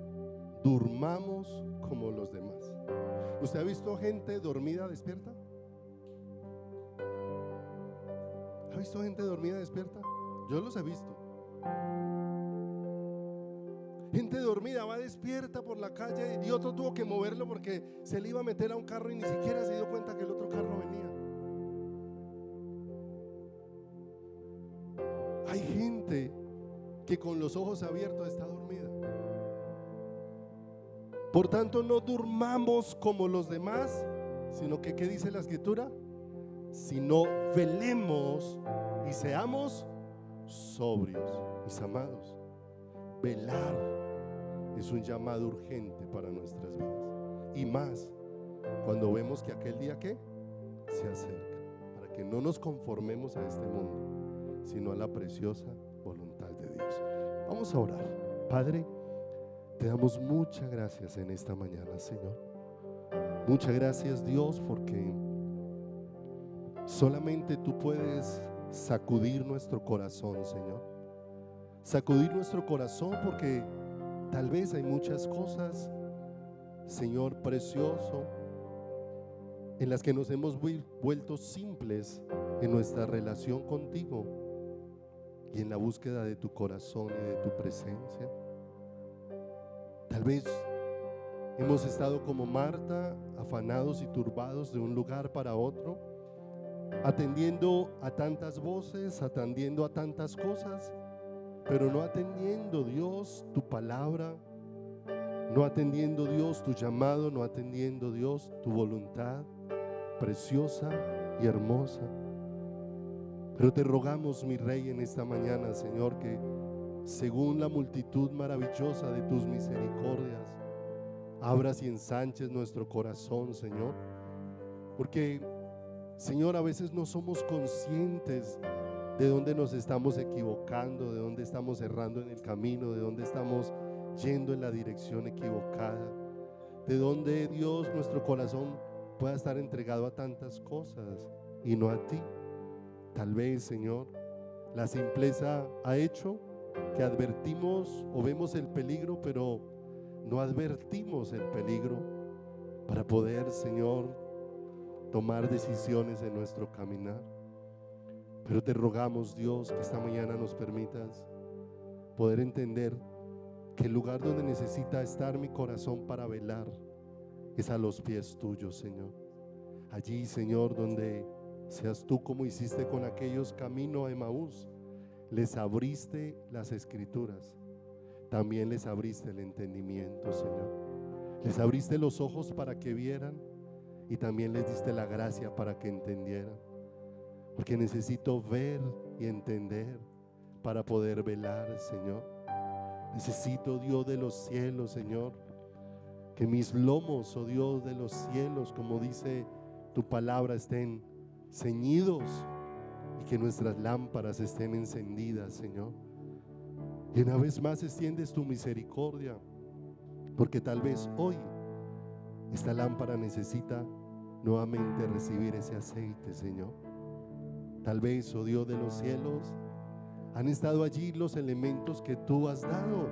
durmamos como los demás. ¿Usted ha visto gente dormida despierta? ¿Ha visto gente dormida despierta? Yo los he visto. Gente dormida va despierta por la calle y otro tuvo que moverlo porque se le iba a meter a un carro y ni siquiera se dio cuenta que el otro carro venía. Hay gente que con los ojos abiertos está dormida. Por tanto, no durmamos como los demás, sino que, ¿qué dice la escritura? Sino velemos y seamos sobrios, mis amados. Velar es un llamado urgente para nuestras vidas. Y más cuando vemos que aquel día ¿qué? Se acerca. Para que no nos conformemos a este mundo, sino a la preciosa voluntad de Dios. Vamos a orar. Padre, te damos muchas gracias en esta mañana, Señor. Muchas gracias, Dios, porque solamente tú puedes sacudir nuestro corazón, Señor. Sacudir nuestro corazón porque tal vez hay muchas cosas, Señor precioso, en las que nos hemos vuelto simples en nuestra relación contigo y en la búsqueda de tu corazón y de tu presencia. Tal vez hemos estado como Marta, afanados y turbados de un lugar para otro, atendiendo a tantas voces, atendiendo a tantas cosas, pero no atendiendo, Dios, tu palabra, no atendiendo, Dios, tu llamado, no atendiendo, Dios, tu voluntad preciosa y hermosa. Pero te rogamos, mi Rey, en esta mañana, Señor, que según la multitud maravillosa de tus misericordias, abras y ensanches nuestro corazón, Señor, porque, Señor, a veces no somos conscientes de dónde nos estamos equivocando, de dónde estamos errando en el camino, de dónde estamos yendo en la dirección equivocada, de dónde, Dios, nuestro corazón pueda estar entregado a tantas cosas y no a ti. Tal vez, Señor, la simpleza ha hecho que advertimos o vemos el peligro, pero no advertimos el peligro para poder, Señor, tomar decisiones en nuestro caminar. Pero te rogamos, Dios, que esta mañana nos permitas poder entender que el lugar donde necesita estar mi corazón para velar es a los pies tuyos, Señor. Allí, Señor, donde seas tú como hiciste con aquellos camino a Emaús, les abriste las escrituras, también les abriste el entendimiento, Señor. Les abriste los ojos para que vieran y también les diste la gracia para que entendieran. Porque necesito ver y entender para poder velar, Señor. Necesito, Dios de los cielos, Señor, que mis lomos, oh Dios de los cielos, como dice tu palabra, estén ceñidos y que nuestras lámparas estén encendidas, Señor. Y una vez más extiendes tu misericordia, porque tal vez hoy esta lámpara necesita nuevamente recibir ese aceite, Señor. Tal vez, oh Dios de los cielos, han estado allí los elementos que tú has dado,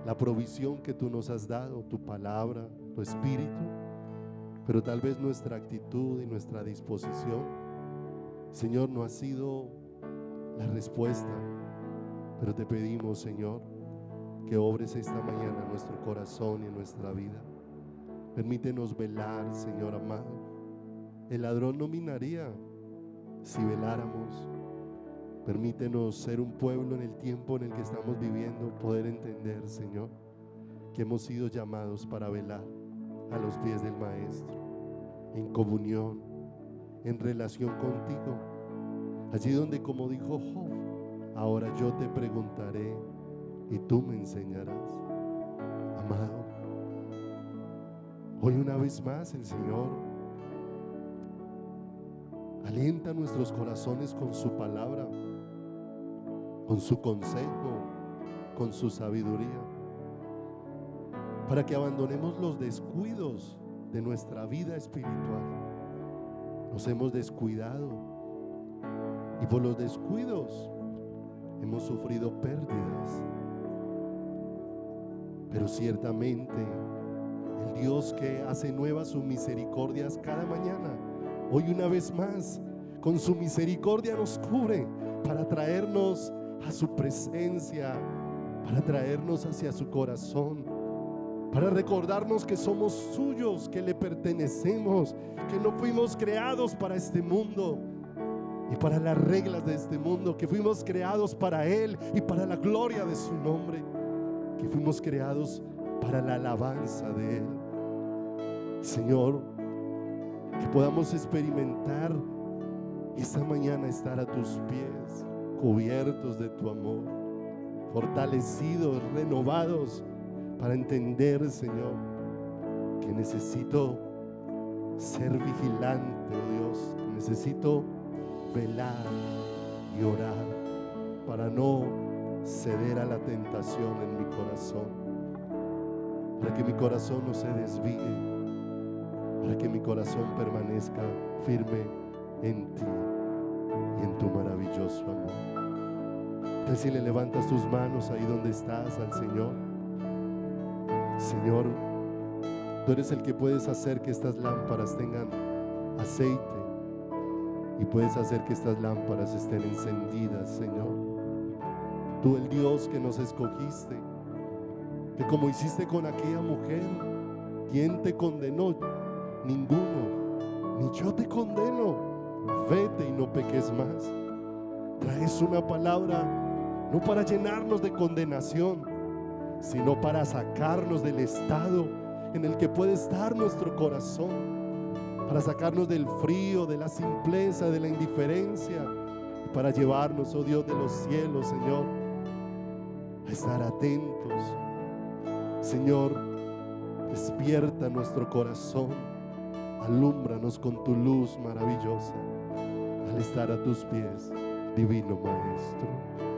la provisión que tú nos has dado, tu palabra, tu espíritu, pero tal vez nuestra actitud y nuestra disposición, Señor, no ha sido la respuesta. Pero te pedimos, Señor, que obres esta mañana en nuestro corazón y en nuestra vida. Permítenos velar, Señor amado. El ladrón no minaría si veláramos. Permítenos ser un pueblo en el tiempo en el que estamos viviendo, poder entender, Señor, que hemos sido llamados para velar a los pies del Maestro, en comunión, en relación contigo. Allí donde, como dijo Job, ahora yo te preguntaré y tú me enseñarás. Amado, hoy una vez más el Señor alienta nuestros corazones con su palabra, con su consejo, con su sabiduría, para que abandonemos los descuidos de nuestra vida espiritual. Nos hemos descuidado y por los descuidos hemos sufrido pérdidas. Pero ciertamente el Dios que hace nuevas sus misericordias cada mañana, hoy una vez más con su misericordia nos cubre para traernos a su presencia, para traernos hacia su corazón, para recordarnos que somos suyos, que le pertenecemos, que no fuimos creados para este mundo y para las reglas de este mundo, que fuimos creados para Él y para la gloria de su nombre, que fuimos creados para la alabanza de Él. Señor, que podamos experimentar esta mañana estar a tus pies cubiertos de tu amor, fortalecidos, renovados, para entender, Señor, que necesito ser vigilante, oh Dios, que necesito velar y orar para no ceder a la tentación en mi corazón, para que mi corazón no se desvíe, para que mi corazón permanezca firme en ti y en tu maravilloso amor. Entonces, si le levantas tus manos ahí donde estás al Señor, Señor, tú eres el que puedes hacer que estas lámparas tengan aceite y puedes hacer que estas lámparas estén encendidas, Señor. Tú, el Dios que nos escogiste, que como hiciste con aquella mujer, ¿quién te condenó? Ninguno, ni yo te condeno. Vete y no peques más. Traes una palabra no para llenarnos de condenación, sino para sacarnos del estado en el que puede estar nuestro corazón, para sacarnos del frío, de la simpleza, de la indiferencia, para llevarnos, oh Dios de los cielos, Señor, a estar atentos. Señor, despierta nuestro corazón, alúmbranos con tu luz maravillosa al estar a tus pies, divino Maestro.